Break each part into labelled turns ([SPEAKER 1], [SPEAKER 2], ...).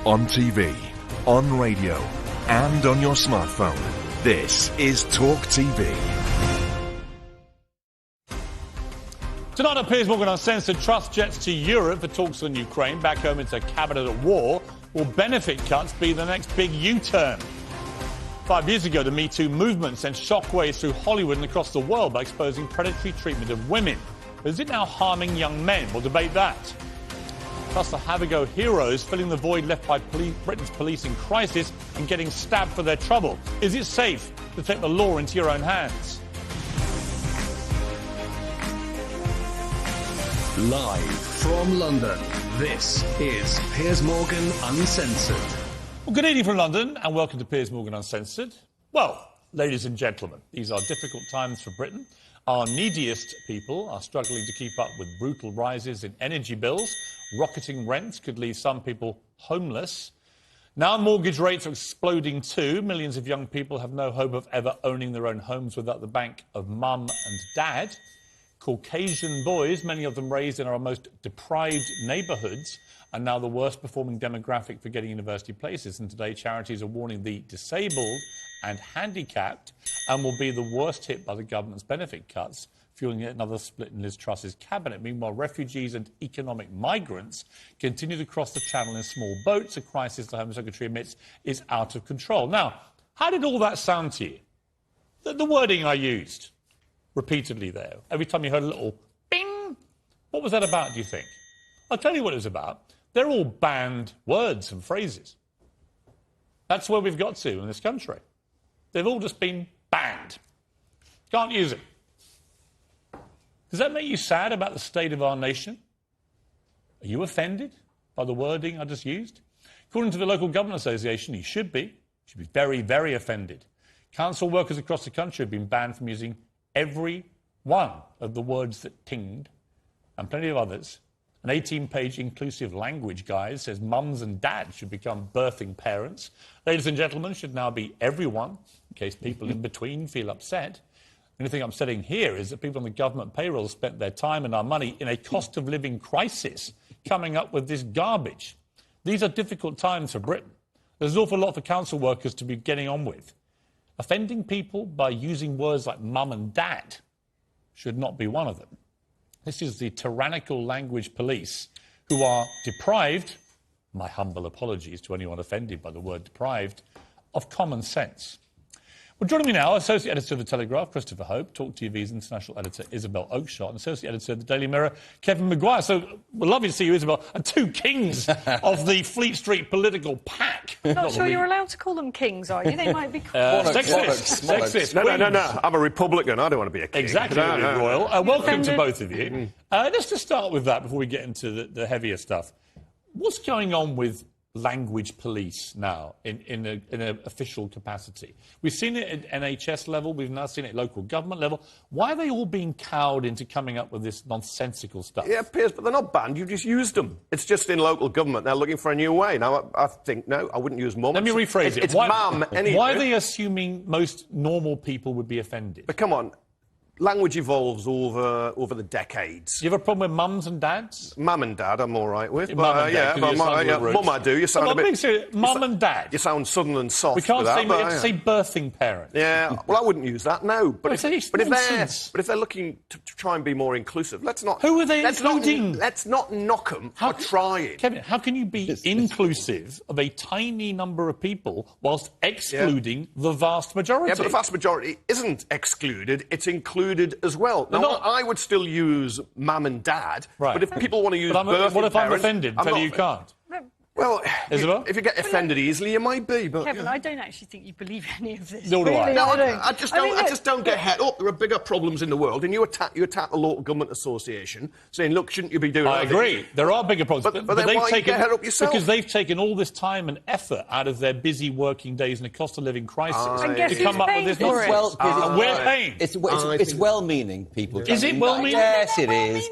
[SPEAKER 1] on TV, on radio, and on your smartphone. This is Talk TV.
[SPEAKER 2] Tonight on Piers Morgan Uncensored, trust jets to Europe for talks on Ukraine. Back home into a cabinet at war. Will benefit cuts be the next big U-turn? 5 years ago, the Me Too movement sent shockwaves through Hollywood and across the world by exposing predatory treatment of women. But is it now harming young men? We'll debate that. Plus, the have-a-go heroes filling the void left by Britain's police in crisis and getting stabbed for their trouble. Is it safe to take the law into your own hands?
[SPEAKER 3] Live from London, this is Piers Morgan Uncensored.
[SPEAKER 2] Well, good evening from London and welcome to Piers Morgan Uncensored. Well, ladies and gentlemen, these are difficult times for Britain. Our neediest people are struggling to keep up with brutal rises in energy bills. Rocketing rents could leave some people homeless. Now mortgage rates are exploding too. Millions of young people have no hope of ever owning their own homes without the bank of mum and dad. Caucasian boys, many of them raised in our most deprived neighbourhoods, are now the worst performing demographic for getting university places. And today charities are warning the disabled and handicapped and will be the worst hit by the government's benefit cuts, fueling yet another split in Liz Truss's cabinet. Meanwhile, refugees and economic migrants continue to cross the channel in small boats, a crisis the Home Secretary admits is out of control. Now, how did all that sound to you? The wording I used repeatedly there. Every time you heard a little bing, what was that about, do you think? I'll tell you what it was about. They're all banned words and phrases. That's where we've got to in this country. They've all just been banned. Can't use it. Does that make you sad about the state of our nation? Are you offended by the wording I just used? According to the local government association, you should be. You should be very, very offended. Council workers across the country have been banned from using every one of the words that tinged, and plenty of others. An 18-page inclusive language guide says mums and dads should become birthing parents. Ladies and gentlemen should now be everyone, in case people in between feel upset. The only thing upsetting here is that people on the government payroll spent their time and our money in a cost of living crisis coming up with this garbage. These are difficult times for Britain. There's an awful lot for council workers to be getting on with. Offending people by using words like mum and dad should not be one of them. This is the tyrannical language police who are deprived, my humble apologies to anyone offended by the word deprived, of common sense. Well, joining me now, Associate Editor of The Telegraph, Christopher Hope, Talk TV's International Editor, Isabel Oakeshott, and Associate Editor of The Daily Mirror, Kevin Maguire. So, we're lovely to see you, Isabel, and two kings of the Fleet Street political pack.
[SPEAKER 4] Not sure you're allowed to call them kings, are you? They might be called...
[SPEAKER 2] Sexist.
[SPEAKER 5] No. I'm a Republican. I don't want to be a king.
[SPEAKER 2] Exactly, Royal. Welcome to both of you. Let's just start with that before we get into the heavier stuff. What's going on with language police now in an official capacity? We've seen it at NHS level, we've now seen it at local government level. Why are they all being cowed into coming up with this nonsensical stuff?
[SPEAKER 5] Yeah, Piers, but they're not banned, you've just used them. It's just in local government, they're looking for a new way. Now, I think, no, I wouldn't use mum.
[SPEAKER 2] Let me rephrase it.
[SPEAKER 5] It's mum, anyway.
[SPEAKER 2] Why are they assuming most normal people would be offended?
[SPEAKER 5] But come on, language evolves over the decades.
[SPEAKER 2] Do you have a problem with mums and dads?
[SPEAKER 5] Mum and dad, I'm all right with.
[SPEAKER 2] Mum and dad,
[SPEAKER 5] mum I do. You sound a bit...
[SPEAKER 2] Mum and dad.
[SPEAKER 5] You sound southern and soft.
[SPEAKER 2] We can't
[SPEAKER 5] with
[SPEAKER 2] say,
[SPEAKER 5] that,
[SPEAKER 2] we have to say birthing parent.
[SPEAKER 5] Yeah, well, I wouldn't use that, no. But if they're looking to try and be more inclusive, let's not...
[SPEAKER 2] Who are they including?
[SPEAKER 5] Let's not knock them for trying.
[SPEAKER 2] Kevin, how can you be inclusive of a tiny number of people whilst excluding the vast majority?
[SPEAKER 5] Yeah, but the vast majority isn't excluded, it's included as well. Now, I would still use mum and dad,
[SPEAKER 2] right.
[SPEAKER 5] But if people want to use birthing parents...
[SPEAKER 2] What if I'm offended and tell you can't?
[SPEAKER 5] Well,
[SPEAKER 2] Isabel?
[SPEAKER 5] if you get offended easily, you might be, but...
[SPEAKER 4] Kevin, I don't actually think you believe any of this.
[SPEAKER 2] Nor do I.
[SPEAKER 5] No, I just don't get het up. There are bigger problems in the world, and you attack a local government association, saying, look, shouldn't you be doing that?
[SPEAKER 2] I agree. There are bigger problems.
[SPEAKER 5] But then why you get het up yourself?
[SPEAKER 2] Because they've taken all this time and effort out of their busy working days and a cost-of-living crisis
[SPEAKER 4] to
[SPEAKER 2] come up with this nonsense.
[SPEAKER 6] Well,
[SPEAKER 2] we're paying.
[SPEAKER 6] It's well-meaning, people.
[SPEAKER 2] Is it well-meaning?
[SPEAKER 6] Yes, it is.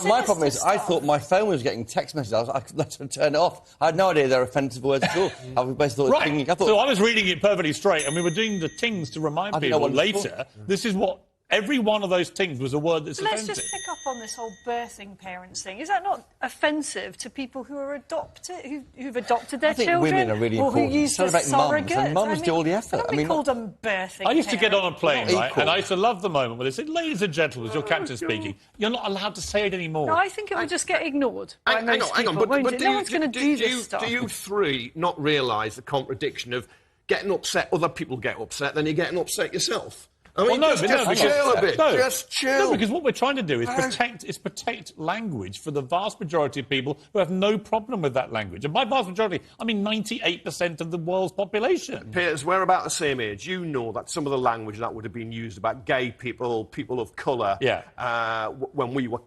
[SPEAKER 6] My problem is,
[SPEAKER 4] stuff.
[SPEAKER 6] I thought my phone was getting text messages. I let them turn it off. I had no idea they're offensive words at all. I basically thought
[SPEAKER 2] So I was reading it perfectly straight, and we were doing the tings to remind people later. This is what Every one of those things was a word that's
[SPEAKER 4] Let's
[SPEAKER 2] offensive.
[SPEAKER 4] just pick up on this whole birthing parents thing. Is that not offensive to people who are who've adopted their
[SPEAKER 6] I think
[SPEAKER 4] children?
[SPEAKER 6] women are really
[SPEAKER 4] or
[SPEAKER 6] important.
[SPEAKER 4] who use the
[SPEAKER 6] Celebrate mums,
[SPEAKER 4] surrogate?
[SPEAKER 6] and mums do all the effort.
[SPEAKER 4] I mean, call them birthing
[SPEAKER 2] I used to get on a
[SPEAKER 4] parents.
[SPEAKER 2] plane,
[SPEAKER 6] Not
[SPEAKER 2] right,
[SPEAKER 6] equal.
[SPEAKER 2] and I used to love the moment where they said, "Ladies and gentlemen, your captain speaking." You're not allowed to say it anymore.
[SPEAKER 4] No, I think it would just get ignored by most people, won't it? No one's going to do this stuff.
[SPEAKER 5] Do you three not realise the contradiction of getting upset, other people get upset, then you're getting upset yourself? I mean,
[SPEAKER 2] Well,
[SPEAKER 5] just chill a bit.
[SPEAKER 2] No,
[SPEAKER 5] Just chill.
[SPEAKER 2] No, because what we're trying to do is protect language for the vast majority of people who have no problem with that language. And by vast majority, I mean 98% of the world's population.
[SPEAKER 5] Piers, we're about the same age. You know that some of the language that would have been used about gay people, people of colour, when we were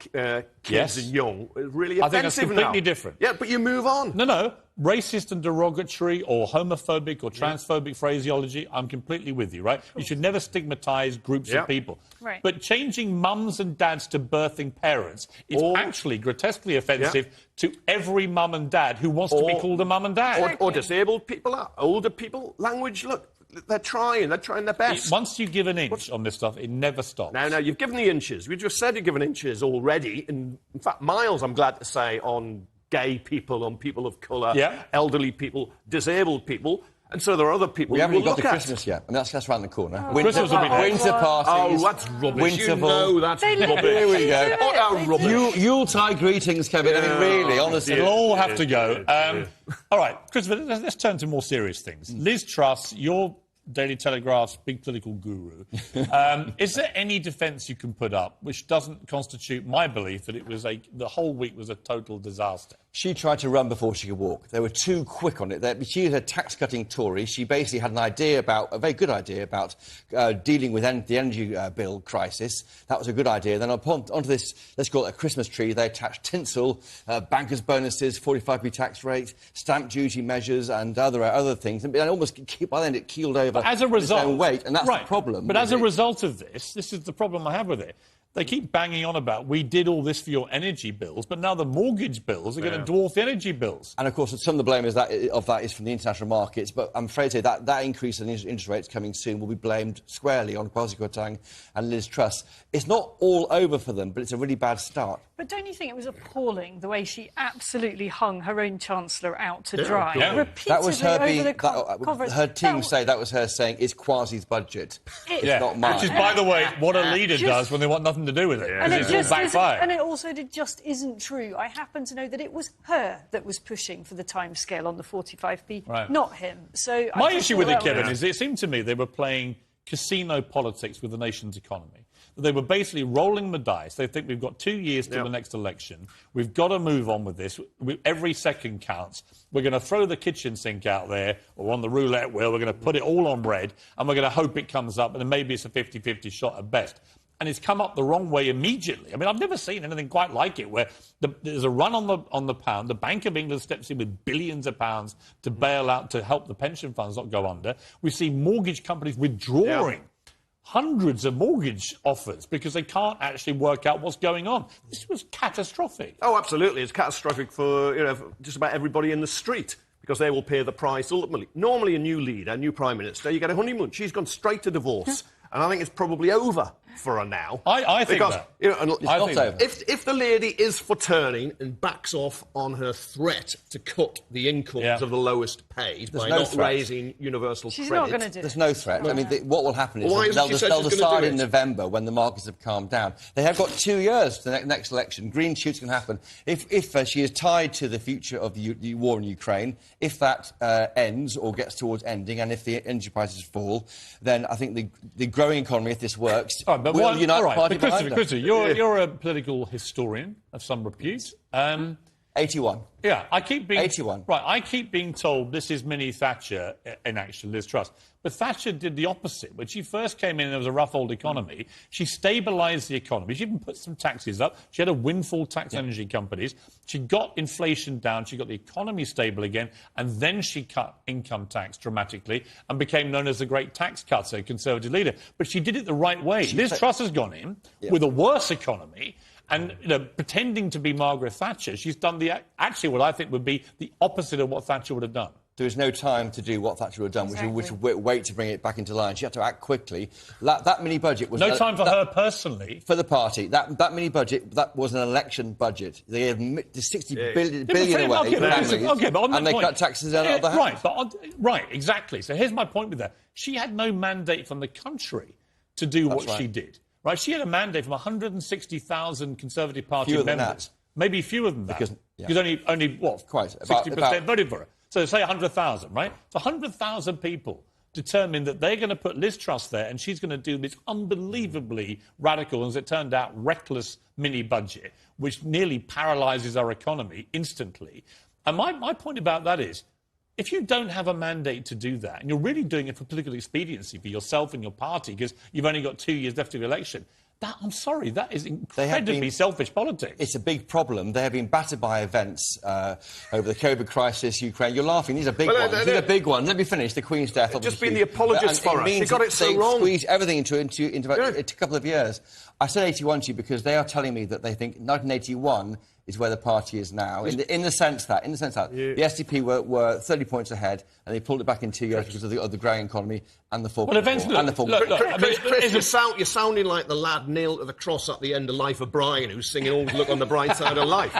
[SPEAKER 5] kids and young, is really offensive.
[SPEAKER 2] I think that's completely
[SPEAKER 5] now.
[SPEAKER 2] different.
[SPEAKER 5] Yeah, but you move on.
[SPEAKER 2] No. Racist and derogatory or homophobic or transphobic phraseology, I'm completely with you, right? You should never stigmatise groups of people.
[SPEAKER 4] Right.
[SPEAKER 2] But changing mums and dads to birthing parents is actually grotesquely offensive to every mum and dad who wants to be called a mum and dad.
[SPEAKER 5] Or disabled people, older people. Language, look, they're trying their best.
[SPEAKER 2] Once you give an inch on this stuff, it never stops.
[SPEAKER 5] Now, you've given the inches. We just said you've given inches already. In fact, miles, I'm glad to say, on gay people, on people of colour, elderly people, disabled people. And so there are other people
[SPEAKER 6] We
[SPEAKER 5] who
[SPEAKER 6] haven't
[SPEAKER 5] will
[SPEAKER 6] got
[SPEAKER 5] look
[SPEAKER 6] to
[SPEAKER 5] at.
[SPEAKER 6] Christmas yet. I mean, that's around the corner.
[SPEAKER 2] Christmas will be next.
[SPEAKER 6] Winter parties.
[SPEAKER 5] Oh, that's rubbish.
[SPEAKER 6] Winter
[SPEAKER 5] You know that's
[SPEAKER 4] They
[SPEAKER 5] rubbish.
[SPEAKER 6] Here we go.
[SPEAKER 5] Utter rubbish.
[SPEAKER 6] Yuletide greetings, Kevin. I mean, really, honestly.
[SPEAKER 2] It'll all have to go. All right, Christopher, let's turn to more serious things. Liz Truss, your Daily Telegraph's big political guru. Is there any defence you can put up which doesn't constitute my belief that the whole week was a total disaster?
[SPEAKER 6] She tried to run before she could walk. They were too quick on it. She was a tax-cutting Tory. She basically had a very good idea about dealing with the energy bill crisis. That was a good idea. Then onto this, let's call it a Christmas tree, they attached tinsel, bankers' bonuses, 45p tax rate, stamp duty measures and other things. And almost by then it keeled over
[SPEAKER 2] as a result,
[SPEAKER 6] its own weight, and that's the problem.
[SPEAKER 2] But as a result of this is the problem I have with it. They keep banging on about, we did all this for your energy bills, but now the mortgage bills are going to dwarf the energy bills.
[SPEAKER 6] And, of course, some of the blame of that is from the international markets, but I'm afraid to say that increase in interest rates coming soon will be blamed squarely on Kwasi Kwarteng and Liz Truss. It's not all over for them, but it's a really bad start.
[SPEAKER 4] But don't you think it was appalling the way she absolutely hung her own Chancellor out to dry?
[SPEAKER 2] Yeah.
[SPEAKER 4] Repeatedly
[SPEAKER 6] That was her
[SPEAKER 4] over the conference.
[SPEAKER 6] her team say that was her saying, it's Kwasi's budget. It's not mine.
[SPEAKER 2] Which is, by the way, what a leader does when they want nothing to do with it.
[SPEAKER 4] And it
[SPEAKER 2] It's all backfire.
[SPEAKER 4] and it also just isn't true. I happen to know that it was her that was pushing for the timescale on the 45p, not him. So
[SPEAKER 2] my issue with it, Kevin, is it seemed to me they were playing casino politics with the nation's economy. They were basically rolling the dice. They think we've got 2 years till the next election. We've got to move on with this. Every second counts. We're going to throw the kitchen sink out there or on the roulette wheel. We're going to put it all on red and we're going to hope it comes up, and then maybe it's a 50-50 shot at best. And it's come up the wrong way immediately. I mean, I've never seen anything quite like it, where there's a run on the pound. The Bank of England steps in with billions of pounds to bail out, to help the pension funds not go under. We see mortgage companies withdrawing hundreds of mortgage offers because they can't actually work out what's going on. This was catastrophic.
[SPEAKER 5] Oh, absolutely. It's catastrophic for just about everybody in the street, because they will pay the price ultimately. Normally a new leader, a new Prime Minister, you get a honeymoon. She's gone straight to divorce. And I think it's probably over for her now.
[SPEAKER 2] I think that.
[SPEAKER 6] It's not over.
[SPEAKER 5] If the lady is for turning and backs off on her threat to cut the incomes of the lowest paid by not raising universal
[SPEAKER 4] She's
[SPEAKER 5] credit...
[SPEAKER 4] not going to do it.
[SPEAKER 6] There's no threat. I mean, what will happen is
[SPEAKER 5] Why
[SPEAKER 6] they'll decide in November when the markets have calmed down. They have got 2 years to the next election. Green shoots can happen. If she is tied to the future of the war in Ukraine, if that ends or gets towards ending, and if the energy prices fall, then I think the growing economy, if this works, will unite the party behind her.
[SPEAKER 2] Christopher, you're a political historian of some repute.
[SPEAKER 6] 81.
[SPEAKER 2] Yeah, I keep being
[SPEAKER 6] 81.
[SPEAKER 2] Right, I keep being told this is mini Thatcher in action, Liz Truss. But Thatcher did the opposite. When she first came in, there was a rough old economy. She stabilised the economy. She even put some taxes up. She had a windfall tax on energy companies. She got inflation down. She got the economy stable again. And then she cut income tax dramatically and became known as the great tax cutter, a Conservative leader. But she did it the right way. Liz Truss has gone in with a worse economy. And, pretending to be Margaret Thatcher, she's done actually what I think would be the opposite of what Thatcher would have done.
[SPEAKER 6] there was no time to do what Thatcher had done, which was wait to bring it back into line. She had to act quickly. That mini budget was...
[SPEAKER 2] No time for her personally.
[SPEAKER 6] For the party. That mini budget, that was an election budget. They gave 60 billion away for families, and they cut taxes out of the house.
[SPEAKER 2] Right, exactly. So here's my point with that. She had no mandate from the country to do what she did. Right? She had a mandate from 160,000 Conservative Party members. Maybe fewer than that. Because only what? 60% voted for her. So say 100,000, right? So 100,000 people determined that they're going to put Liz Truss there and she's going to do this unbelievably radical, as it turned out, reckless mini-budget, which nearly paralyses our economy instantly. And my point about that is, if you don't have a mandate to do that, and you're really doing it for political expediency for yourself and your party, because you've only got 2 years left of the election, I'm sorry, that is incredibly selfish politics.
[SPEAKER 6] It's a big problem. They have been battered by events over the COVID crisis, Ukraine. You're laughing. These are big ones. These are big ones. Let me finish. The Queen's death, obviously.
[SPEAKER 5] Just being the apologist for us. She got it so wrong.
[SPEAKER 6] Squeezed everything into a couple of years. I said 81 to you because they are telling me that they think 1981 is where the party is now, in the sense that the SDP were 30 points ahead, and they pulled it back in 2 years because of the growing economy and the fall.
[SPEAKER 2] Well, eventually,
[SPEAKER 5] Chris, you're sounding like the lad nailed to the cross at the end of Life of Brian, who's singing "Always Look on the Bright Side of Life."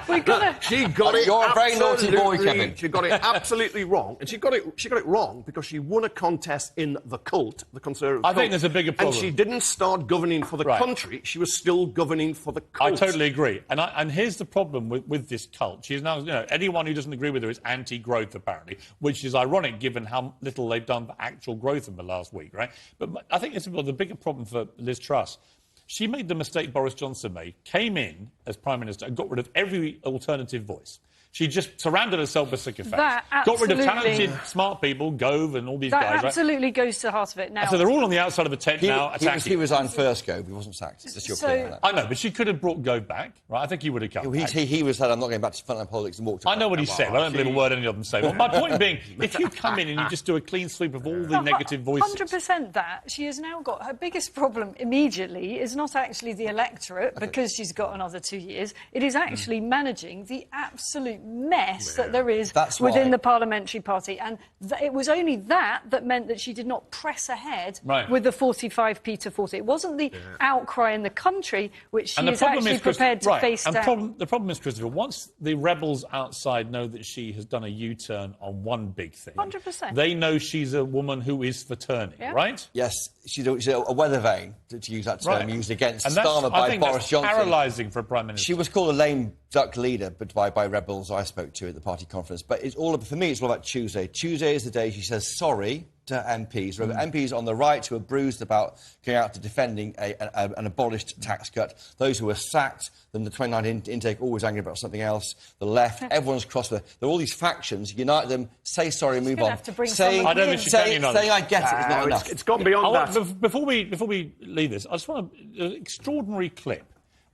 [SPEAKER 5] She got it.
[SPEAKER 6] You're a very naughty boy, Kevin.
[SPEAKER 5] She got it absolutely wrong, and she got it wrong because she won a contest in the cult, the Conservative.
[SPEAKER 2] I think there's a bigger problem,
[SPEAKER 5] and she didn't start governing for the country. She was still governing for the cult.
[SPEAKER 2] I totally agree, and here's the problem with this cult. She's now, anyone who doesn't agree with her is anti-growth, apparently, which is ironic given how little they've done for actual growth in the last week, right? But I think it's the bigger problem for Liz Truss. She made the mistake Boris Johnson made, came in as Prime Minister and got rid of every alternative voice. She just surrounded herself with sycophants. Got rid of talented, smart people, Gove and all these guys.
[SPEAKER 4] That absolutely goes to the heart of it now.
[SPEAKER 2] So they're all on the outside of a tent now attacking.
[SPEAKER 6] He resigned first, Gove. He wasn't sacked. Just your clear on that.
[SPEAKER 2] I know, but she could have brought Gove back, right? I think he would have come back.
[SPEAKER 6] He was said, I'm not going back to frontline politics and walked away.
[SPEAKER 2] I know what he said. I don't believe a word any of them say. But my point being, if you come in and you just do a clean sweep of all the negative voices...
[SPEAKER 4] 100% that. She has now got... Her biggest problem immediately is not actually the electorate, because she's got another 2 years. It is actually managing the absolute mess that there is within the parliamentary party. And it was only that meant that she did not press ahead with the 45p to 40. It wasn't the outcry in the country which she is actually prepared to face down.
[SPEAKER 2] The problem is, Christopher, once the rebels outside know that she has done a U-turn on one big thing...
[SPEAKER 4] 100%.
[SPEAKER 2] They know she's a woman who is for turning, right?
[SPEAKER 6] Yes, she's a weather vane, to use that term, used against Starmer by Boris Johnson.
[SPEAKER 2] Paralysing for a Prime Minister.
[SPEAKER 6] She was called a lame duck leader by rebels I spoke to at the party conference. But for me, it's all about Tuesday. Tuesday is the day she says sorry to MPs. MPs on the right who are bruised about going out to defending an abolished tax cut. Those who were sacked, then the 29 intake, always angry about something else. The left, everyone's crossed. There are all these factions. Unite them, say sorry, move on.
[SPEAKER 4] Saying
[SPEAKER 2] I don't think she's
[SPEAKER 6] saying I get it is not enough.
[SPEAKER 5] It's gone beyond that.
[SPEAKER 2] Before we leave this, I just want an extraordinary clip,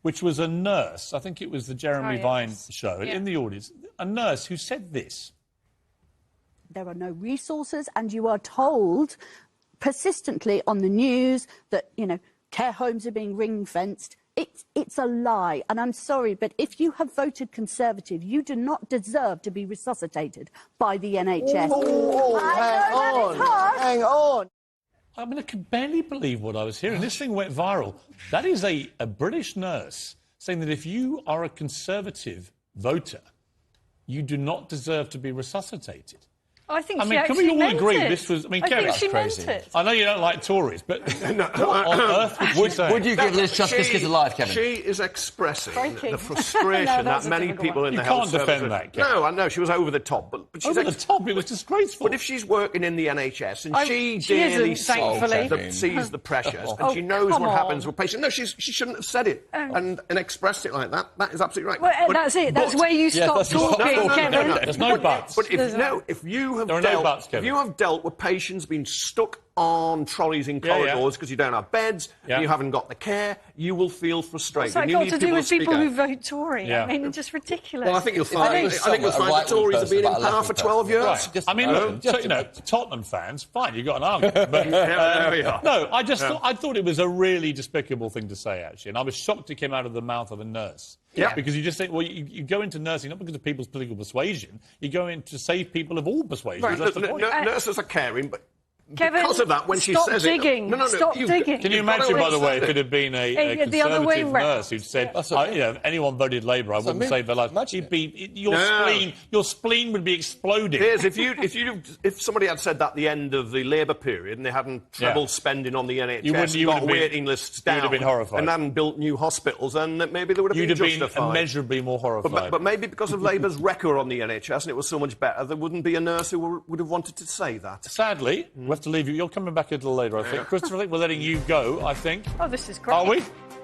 [SPEAKER 2] which was a nurse, I think it was the Jeremy Vine show, in the audience, a nurse who said this.
[SPEAKER 7] There are no resources, and you are told persistently on the news that, care homes are being ring-fenced. It's a lie, and I'm sorry, but if you have voted Conservative, you do not deserve to be resuscitated by the NHS.
[SPEAKER 6] Hang on.
[SPEAKER 2] I mean, I could barely believe what I was hearing. This thing went viral. That is a British nurse saying that if you are a Conservative voter, you do not deserve to be resuscitated.
[SPEAKER 4] I think
[SPEAKER 2] she actually
[SPEAKER 4] can we all agree
[SPEAKER 2] this was...
[SPEAKER 4] I think she meant it.
[SPEAKER 2] I know you don't like Tories, but what on earth would she say?
[SPEAKER 6] Would you give Liz Truss biscuits alive, Kevin?
[SPEAKER 5] She is expressing the frustration that many people in the health service...
[SPEAKER 2] You can't defend that, Kevin.
[SPEAKER 5] No, I know, she was over the top. But
[SPEAKER 2] over the top? It was disgraceful.
[SPEAKER 5] But if she's working in the NHS and she dearly sees the pressures and she knows what happens with patients... No, she shouldn't have said it and expressed it like that. That is absolutely right.
[SPEAKER 4] Well, that's it. That's where you stop talking, Kevin.
[SPEAKER 2] There's no buts.
[SPEAKER 5] But if you have dealt with patients being stuck on trolleys in corridors because you don't have beds, and you haven't got the care, you will feel frustrated.
[SPEAKER 4] What's that got to do with people who vote Tory? I mean, it's just ridiculous.
[SPEAKER 5] Well, I think you'll find the Tories have been in power for 12 years.
[SPEAKER 2] Right. I mean, look, Tottenham fans, fine, you've got an argument. But,
[SPEAKER 5] there we are.
[SPEAKER 2] No, I thought it was a really despicable thing to say, actually, and I was shocked it came out of the mouth of a nurse.
[SPEAKER 5] Yeah.
[SPEAKER 2] Because you just think, well, you go into nursing not because of people's political persuasion, you go in to save people of all persuasions.
[SPEAKER 4] Right.
[SPEAKER 2] That's the point.
[SPEAKER 5] Nurses are caring, but
[SPEAKER 4] Kevin,
[SPEAKER 5] because of that, when she
[SPEAKER 4] stop
[SPEAKER 5] says
[SPEAKER 4] digging.
[SPEAKER 5] it...
[SPEAKER 4] Stop digging.
[SPEAKER 2] Can you imagine, by the way, if it had been a
[SPEAKER 4] the other way
[SPEAKER 2] Conservative
[SPEAKER 4] round.
[SPEAKER 2] nurse who'd said, if anyone voted Labour, I wouldn't save their life. Your spleen would be exploding.
[SPEAKER 5] Piers, if somebody had said that at the end of the Labour period and they hadn't trebled spending on the NHS,
[SPEAKER 2] you
[SPEAKER 5] got waiting lists down,
[SPEAKER 2] you'd have been horrified.
[SPEAKER 5] And hadn't built new hospitals, then maybe they would have
[SPEAKER 2] You'd
[SPEAKER 5] been
[SPEAKER 2] have
[SPEAKER 5] justified.
[SPEAKER 2] been immeasurably more horrified.
[SPEAKER 5] But maybe because of Labour's record on the NHS and it was so much better, there wouldn't be a nurse who would have wanted to say that.
[SPEAKER 2] Sadly, we have to leave you. You're coming back a little later, I think. Christopher, I think we're letting you go, I think.
[SPEAKER 4] Oh, this is great.
[SPEAKER 2] Are we?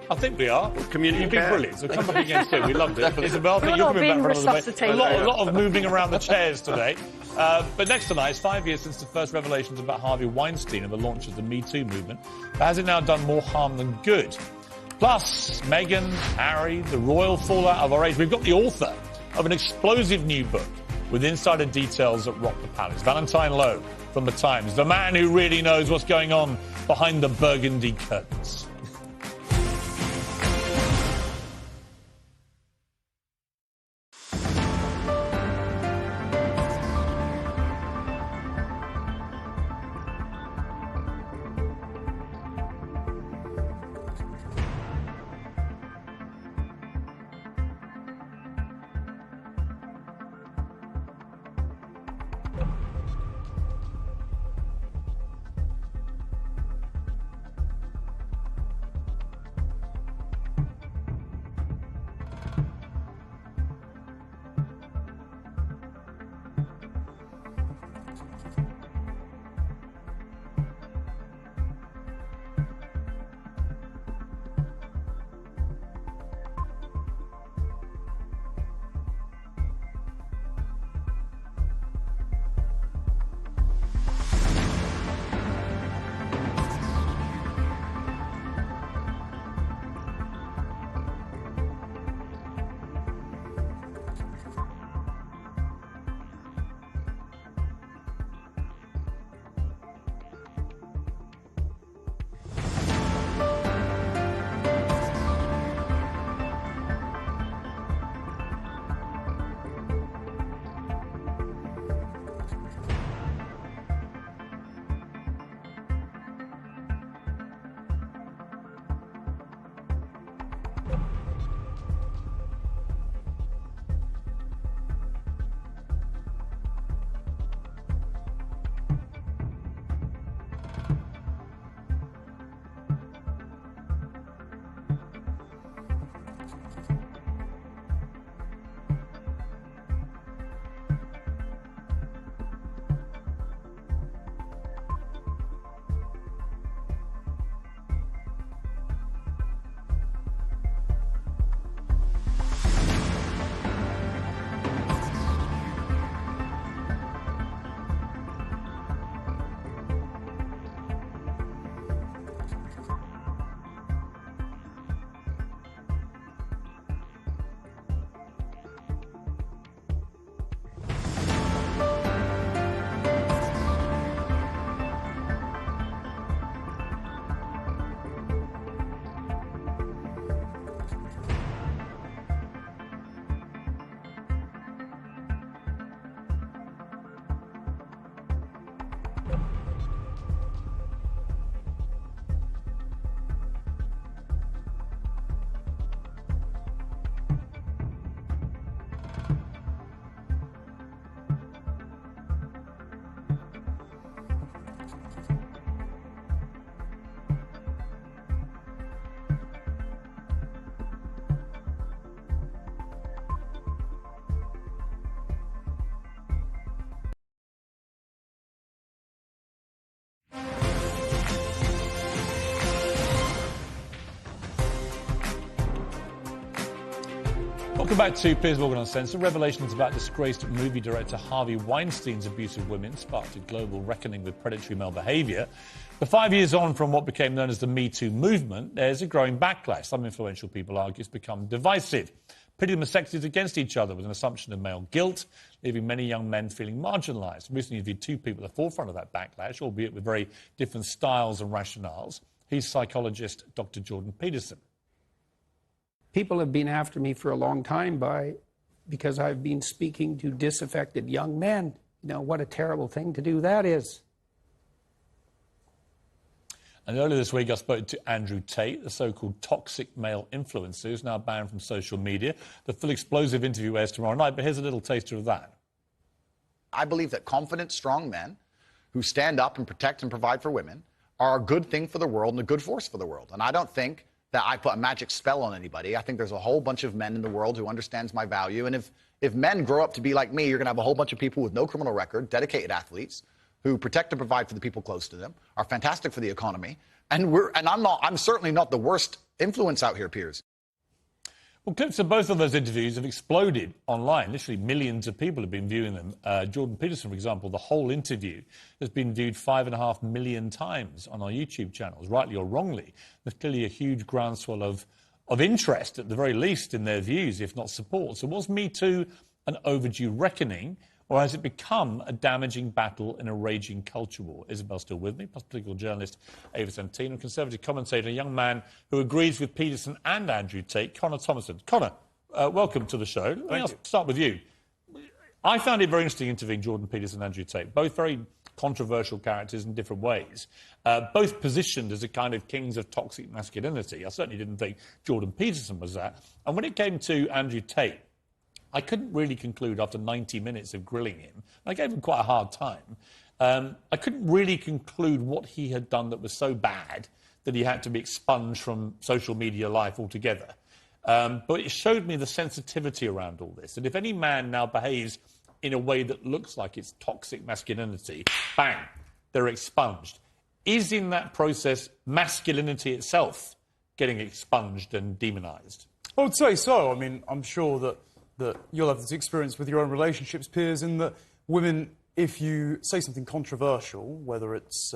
[SPEAKER 2] I think we are.
[SPEAKER 5] Community
[SPEAKER 2] You've been
[SPEAKER 5] care.
[SPEAKER 2] brilliant, so come back again soon. We loved it. Isabel, I think
[SPEAKER 4] You're
[SPEAKER 2] you're
[SPEAKER 4] not
[SPEAKER 2] coming back
[SPEAKER 4] being
[SPEAKER 2] for another debate.
[SPEAKER 4] resuscitated.
[SPEAKER 2] A lot of moving around the chairs today. But next tonight, it's 5 years since the first revelations about Harvey Weinstein and the launch of the Me Too movement. But has it now done more harm than good? Plus, Meghan, Harry, the royal fallout of our age. We've got the author of an explosive new book with insider details that rock the palace. Valentine Lowe from The Times, the man who really knows what's going on behind the burgundy curtains. Welcome back to Piers Morgan Uncensored. Revelations about disgraced movie director Harvey Weinstein's abuse of women sparked a global reckoning with predatory male behaviour. But 5 years on from what became known as the Me Too movement, there's a growing backlash. Some influential people argue it's become divisive, pitting the sexes against each other with an assumption of male guilt, leaving many young men feeling marginalised. Recently interviewed two people at the forefront of that backlash, albeit with very different styles and rationales. He's psychologist Dr. Jordan Peterson.
[SPEAKER 8] People have been after me for a long time because I've been speaking to disaffected young men. You know, what a terrible thing to do that is.
[SPEAKER 2] And earlier this week, I spoke to Andrew Tate, the so-called toxic male influencer who's now banned from social media. The full explosive interview airs tomorrow night, but here's a little taster of that.
[SPEAKER 9] I believe that confident, strong men who stand up and protect and provide for women are a good thing for the world and a good force for the world. And I don't think that I put a magic spell on anybody. I think there's a whole bunch of men in the world who understands my value. And if men grow up to be like me, you're going to have a whole bunch of people with no criminal record, dedicated athletes, who protect and provide for the people close to them, are fantastic for the economy. And I'm certainly not the worst influence out here, Piers.
[SPEAKER 2] Well, clips of both of those interviews have exploded online. Literally millions of people have been viewing them. Jordan Peterson, for example, the whole interview has been viewed 5.5 million times on our YouTube channels, rightly or wrongly. There's clearly a huge groundswell of interest, at the very least, in their views, if not support. So was Me Too an overdue reckoning, or has it become a damaging battle in a raging culture war? Isabel's still with me, plus political journalist Ava Santino, Conservative commentator, a young man who agrees with Peterson and Andrew Tate, Connor Thomason. Connor, welcome to the show. I'll start with you. I found it very interesting interviewing Jordan Peterson and Andrew Tate, both very controversial characters in different ways, both positioned as a kind of kings of toxic masculinity. I certainly didn't think Jordan Peterson was that. And when it came to Andrew Tate, I couldn't really conclude after 90 minutes of grilling him. I gave him quite a hard time. I couldn't really conclude what he had done that was so bad that he had to be expunged from social media life altogether. But it showed me the sensitivity around all this. And if any man now behaves in a way that looks like it's toxic masculinity, bang, they're expunged. Is in that process masculinity itself getting expunged and demonised?
[SPEAKER 10] I would say so. I mean, I'm sure that you'll have this experience with your own relationships, Piers, in that women, if you say something controversial, whether it's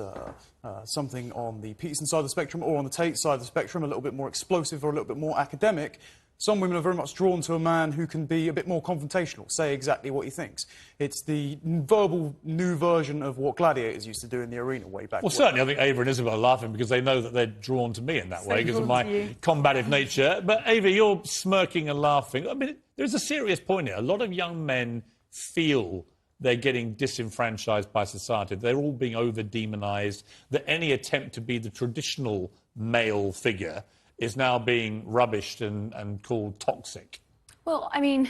[SPEAKER 10] something on the Peterson side of the spectrum or on the Tate side of the spectrum, a little bit more explosive or a little bit more academic, some women are very much drawn to a man who can be a bit more confrontational, say exactly what he thinks. It's the verbal new version of what gladiators used to do in the arena way back.
[SPEAKER 2] Well, certainly, I think Ava and Isabel are laughing because they know that they're drawn to me in that way because of my combative nature. But, Ava, you're smirking and laughing. I mean, there's a serious point here. A lot of young men feel they're getting disenfranchised by society. They're all being over-demonised, that any attempt to be the traditional male figure is now being rubbished and called toxic.
[SPEAKER 11] Well, I mean,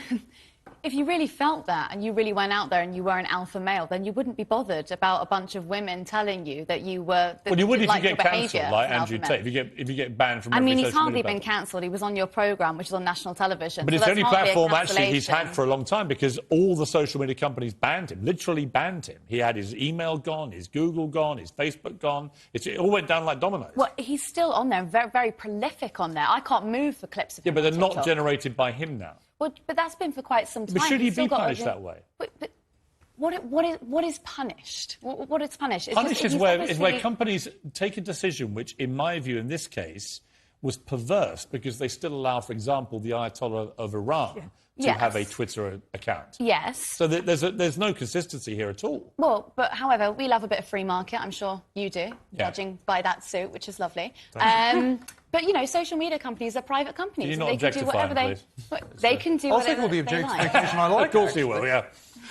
[SPEAKER 11] if you really felt that and you really went out there and you were an alpha male, then you wouldn't be bothered about a bunch of women telling you that you were...
[SPEAKER 2] Well, you would if you get cancelled, like Andrew Tate, if you get banned from...
[SPEAKER 11] I mean, he's hardly been cancelled. He was on your programme, which is on national television.
[SPEAKER 2] But it's the only platform, actually, he's had for a long time because all the social media companies banned him, literally banned him. He had his email gone, his Google gone, his Facebook gone. It all went down like dominoes.
[SPEAKER 11] Well, he's still on there, very, very prolific on there. I can't move for clips of him.
[SPEAKER 2] Yeah, but they're not generated by him now.
[SPEAKER 11] Well, but that's been for quite some time.
[SPEAKER 2] But should he be punished that way?
[SPEAKER 11] But what is punished? What is punished?
[SPEAKER 2] Punished is where companies take a decision which, in my view, in this case, was perverse because they still allow, for example, the Ayatollah of Iran to have a Twitter account.
[SPEAKER 11] Yes.
[SPEAKER 2] So there's no consistency here at all.
[SPEAKER 11] Well, but however, we love a bit of free market. I'm sure you do, judging by that suit, which is lovely. But, you know, social media companies are private companies.
[SPEAKER 2] Can you not objectify them, please?
[SPEAKER 11] They can do whatever they like.
[SPEAKER 10] I like.
[SPEAKER 2] Of course you will, yeah.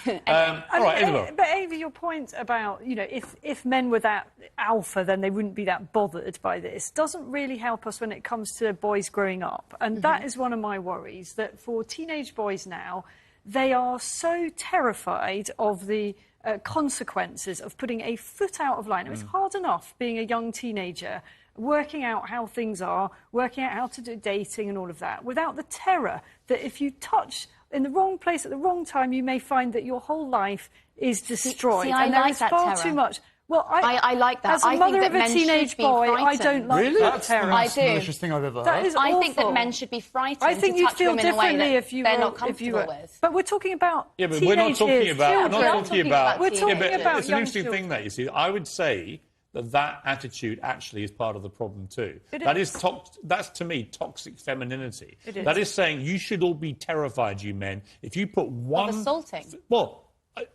[SPEAKER 2] All right, Isabel.
[SPEAKER 4] But Ava, your point about, you know, if men were that alpha, then they wouldn't be that bothered by this, doesn't really help us when it comes to boys growing up. And that is one of my worries, that for teenage boys now, they are so terrified of the consequences of putting a foot out of line. It's hard enough being a young teenager, working out how things are, working out how to do dating and all of that, without the terror that if you touch in the wrong place at the wrong time, you may find that your whole life is destroyed.
[SPEAKER 11] See, I
[SPEAKER 4] and
[SPEAKER 11] like
[SPEAKER 4] there is
[SPEAKER 11] that
[SPEAKER 4] far
[SPEAKER 11] terror.
[SPEAKER 4] too much. Well,
[SPEAKER 11] I like that.
[SPEAKER 4] As a mother of a teenage boy, I don't like that terror.
[SPEAKER 10] That's the malicious thing I've ever heard.
[SPEAKER 4] That is awful.
[SPEAKER 11] I think that men should be frightened.
[SPEAKER 4] I think
[SPEAKER 11] to
[SPEAKER 4] you'd
[SPEAKER 11] touch
[SPEAKER 4] feel
[SPEAKER 11] women in a way
[SPEAKER 4] differently
[SPEAKER 11] that
[SPEAKER 4] if you
[SPEAKER 11] they're
[SPEAKER 4] were,
[SPEAKER 11] not comfortable with.
[SPEAKER 4] But we're talking about
[SPEAKER 2] but
[SPEAKER 4] teenage
[SPEAKER 2] we're not talking
[SPEAKER 4] years,
[SPEAKER 2] about.
[SPEAKER 4] children.
[SPEAKER 2] We're not talking about.
[SPEAKER 4] We're talking about
[SPEAKER 2] it's an interesting thing that you see. I would say that attitude actually is part of the problem too. That's to me toxic femininity. That is saying you should all be terrified, you men, if you put one.
[SPEAKER 11] Of assaulting.
[SPEAKER 2] Well,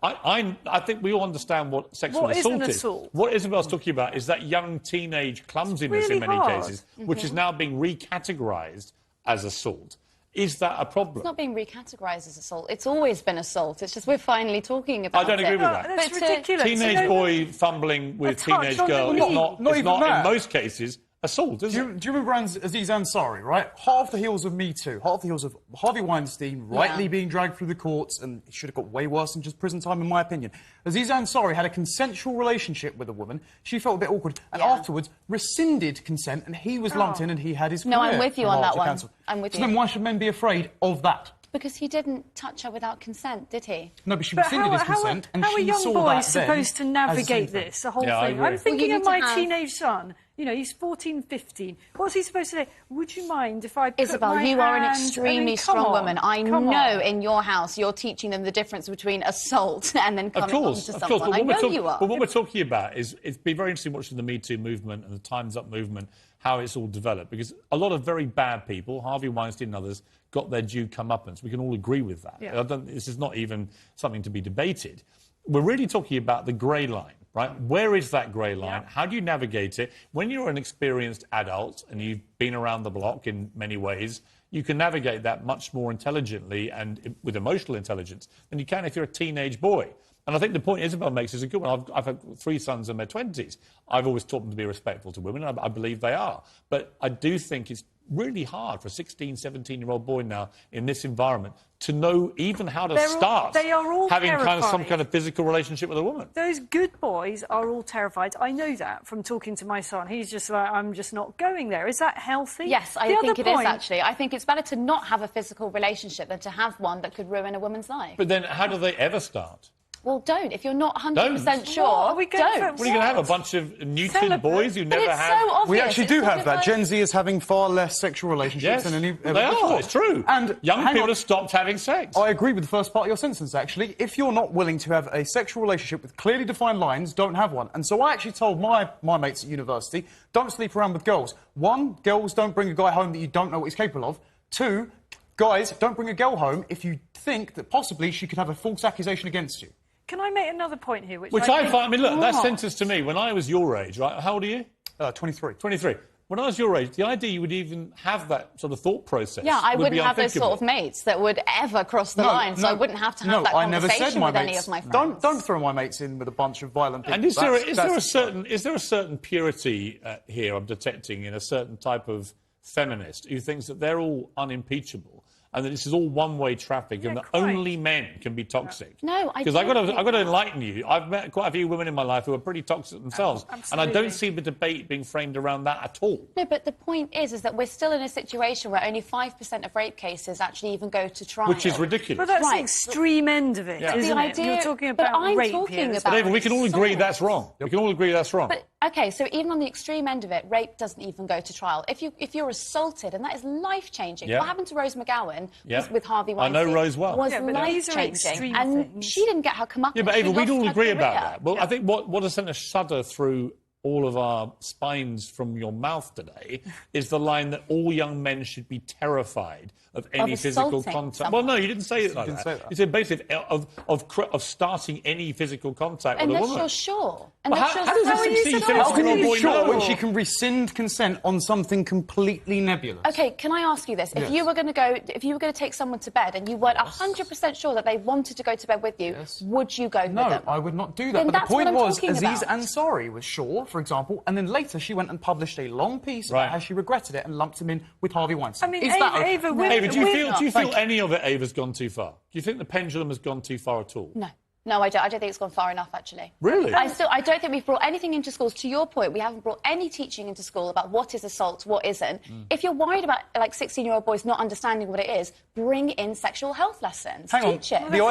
[SPEAKER 2] I think we all understand what sexual assault is.
[SPEAKER 4] Assault?
[SPEAKER 2] What Isabel's talking about is that young teenage clumsiness in many cases, which is now being recategorised as assault. Is that a problem?
[SPEAKER 11] It's not being recategorised as assault. It's always been assault. It's just we're finally talking about it.
[SPEAKER 2] I don't agree with that.
[SPEAKER 4] That's ridiculous.
[SPEAKER 2] Teenage boy fumbling with teenage girl is not in most cases, assault, is it?
[SPEAKER 10] Do you remember Aziz Ansari, right? Half the heels of Me Too, half the heels of Harvey Weinstein rightly being dragged through the courts, and it should have got way worse than just prison time, in my opinion. Aziz Ansari had a consensual relationship with a woman. She felt a bit awkward, and afterwards rescinded consent, and he was lumped in, and he had his career.
[SPEAKER 11] No, I'm with you on that one.
[SPEAKER 10] Cancelled.
[SPEAKER 11] I'm with you.
[SPEAKER 10] So then why should men be afraid of that?
[SPEAKER 11] Because he didn't touch her without consent, did he?
[SPEAKER 10] No, but she rescinded his consent, and
[SPEAKER 4] how are
[SPEAKER 10] she
[SPEAKER 4] young
[SPEAKER 10] saw
[SPEAKER 4] boys
[SPEAKER 10] that
[SPEAKER 4] supposed to navigate
[SPEAKER 10] then
[SPEAKER 4] this, the whole
[SPEAKER 2] Yeah,
[SPEAKER 4] thing? I'm thinking
[SPEAKER 11] Well,
[SPEAKER 4] of my teenage son. You know, he's 14, 15. What's he supposed to say? Would you mind if I put
[SPEAKER 11] Isabel,
[SPEAKER 4] my
[SPEAKER 11] you are an
[SPEAKER 4] hand...
[SPEAKER 11] extremely strong woman. I know in your house you're teaching them the difference between assault and then coming on to someone. I know you are.
[SPEAKER 2] But what we're talking about is it's been very interesting watching the Me Too movement and the Time's Up movement, how it's all developed, because a lot of very bad people, Harvey Weinstein and others, got their due comeuppance. We can all agree with that.
[SPEAKER 4] Yeah.
[SPEAKER 2] This is not even something to be debated. We're really talking about the grey line, right? Where is that grey line?
[SPEAKER 4] Yeah.
[SPEAKER 2] How do you navigate it? When you're an experienced adult and you've been around the block in many ways, you can navigate that much more intelligently and with emotional intelligence than you can if you're a teenage boy. And I think the point Isabel makes is a good one. I've had 3 sons in their 20s. I've always taught them to be respectful to women, and I believe they are. But I do think it's really hard for a 16, 17-year-old boy now in this environment to know even how to start having some kind of physical relationship with a woman.
[SPEAKER 4] Those good boys are all terrified. I know that from talking to my son. He's just like, I'm just not going there. Is that healthy?
[SPEAKER 11] Yes, I think it is, actually. I think it's better to not have a physical relationship than to have one that could ruin a woman's life.
[SPEAKER 2] But then how do they ever start?
[SPEAKER 11] Well, don't. If you're not 100% sure, don't.
[SPEAKER 2] What are you going to have? A bunch of neutered boys who never had...
[SPEAKER 11] So obvious.
[SPEAKER 10] We actually do have that. Gen Z is having far less sexual relationships than any ever before.
[SPEAKER 2] It's true.
[SPEAKER 10] And
[SPEAKER 2] young people have stopped having sex.
[SPEAKER 10] I agree with the first part of your sentence, actually. If you're not willing to have a sexual relationship with clearly defined lines, don't have one. And so I actually told my mates at university, don't sleep around with girls. 1, girls don't bring a guy home that you don't know what he's capable of. 2, guys, don't bring a girl home if you think that possibly she could have a false accusation against you.
[SPEAKER 4] Can I make another point here?
[SPEAKER 2] Which I find... I mean, look, that sentence to me, when I was your age, right, how old are you?
[SPEAKER 10] 23.
[SPEAKER 2] 23. When I was your age, the idea you would even have that sort of thought process...
[SPEAKER 11] Yeah, I wouldn't have those sort of mates that would ever cross the line, so I wouldn't have to have that conversation with any of my friends.
[SPEAKER 10] Don't throw my mates in with a bunch of violent people.
[SPEAKER 2] And is there a certain purity here I'm detecting in a certain type of feminist who thinks that they're all unimpeachable and that this is all one-way traffic and that only men can be toxic?
[SPEAKER 11] No, I
[SPEAKER 2] Because I've got to enlighten you. I've met quite a few women in my life who are pretty toxic themselves, and I don't see the debate being framed around that at all.
[SPEAKER 11] No, but the point is that we're still in a situation where only 5% of rape cases actually even go to trial.
[SPEAKER 2] Which is ridiculous.
[SPEAKER 4] But that's the extreme end of it, isn't it? You're talking about rape here.
[SPEAKER 2] But Ava, we can all agree that's wrong. We can all agree that's wrong.
[SPEAKER 11] But, OK, so even on the extreme end of it, rape doesn't even go to trial. If you're assaulted, and that is life-changing. What happened to Rose McGowan with Harvey Weinstein?
[SPEAKER 2] I know Rose well.
[SPEAKER 11] Was life-changing. And she didn't get her comeuppance.
[SPEAKER 2] Yeah, but Ava, we'd all agree about
[SPEAKER 11] career.
[SPEAKER 2] that. Well, I think what has sent a shudder through all of our spines from your mouth today is the line that all young men should be terrified of any physical contact.
[SPEAKER 11] Someone.
[SPEAKER 2] Well, no, you didn't say it like that. You said basically of starting any physical contact with a woman.
[SPEAKER 11] Unless you're sure.
[SPEAKER 2] Well, how does a 16-17-year-old boy know?
[SPEAKER 10] When she can rescind consent on something completely nebulous?
[SPEAKER 11] OK, can I ask you this? If you were going to take someone to bed and you weren't 100% sure that they wanted to go to bed with you, would you go with them?
[SPEAKER 10] No, I would not do that.
[SPEAKER 11] Then
[SPEAKER 10] but the point was,
[SPEAKER 11] Aziz
[SPEAKER 10] Ansari was sure, for example, and then later she went and published a long piece about how she regretted it and lumped him in with Harvey Weinstein.
[SPEAKER 4] I mean,
[SPEAKER 10] is that
[SPEAKER 4] Ava,
[SPEAKER 2] Ava, do you feel any of it, Ava's gone too far? Do you think the pendulum has gone too far at all?
[SPEAKER 11] No. No, I don't think it's gone far enough, actually.
[SPEAKER 2] Really?
[SPEAKER 11] I don't think we've brought anything into schools. To your point, we haven't brought any teaching into school about what is assault, what isn't. If you're worried about, like, 16-year-old boys not understanding what it is, bring in sexual health lessons. Teach it.
[SPEAKER 10] The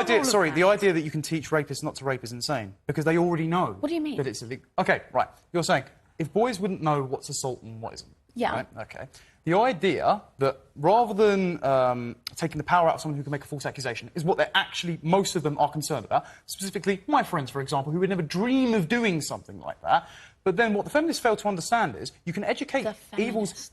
[SPEAKER 10] idea that you can teach rapists not to rape is insane, because they already know.
[SPEAKER 11] What do you mean?
[SPEAKER 10] That it's illegal. OK, right. You're saying if boys wouldn't know what's assault and what isn't.
[SPEAKER 11] Yeah.
[SPEAKER 10] Right? OK. The idea that rather than taking the power out of someone who can make a false accusation is what they're actually, most of them are concerned about. Specifically, my friends, for example, who would never dream of doing something like that. But then what the feminists fail to understand is you can educate evils...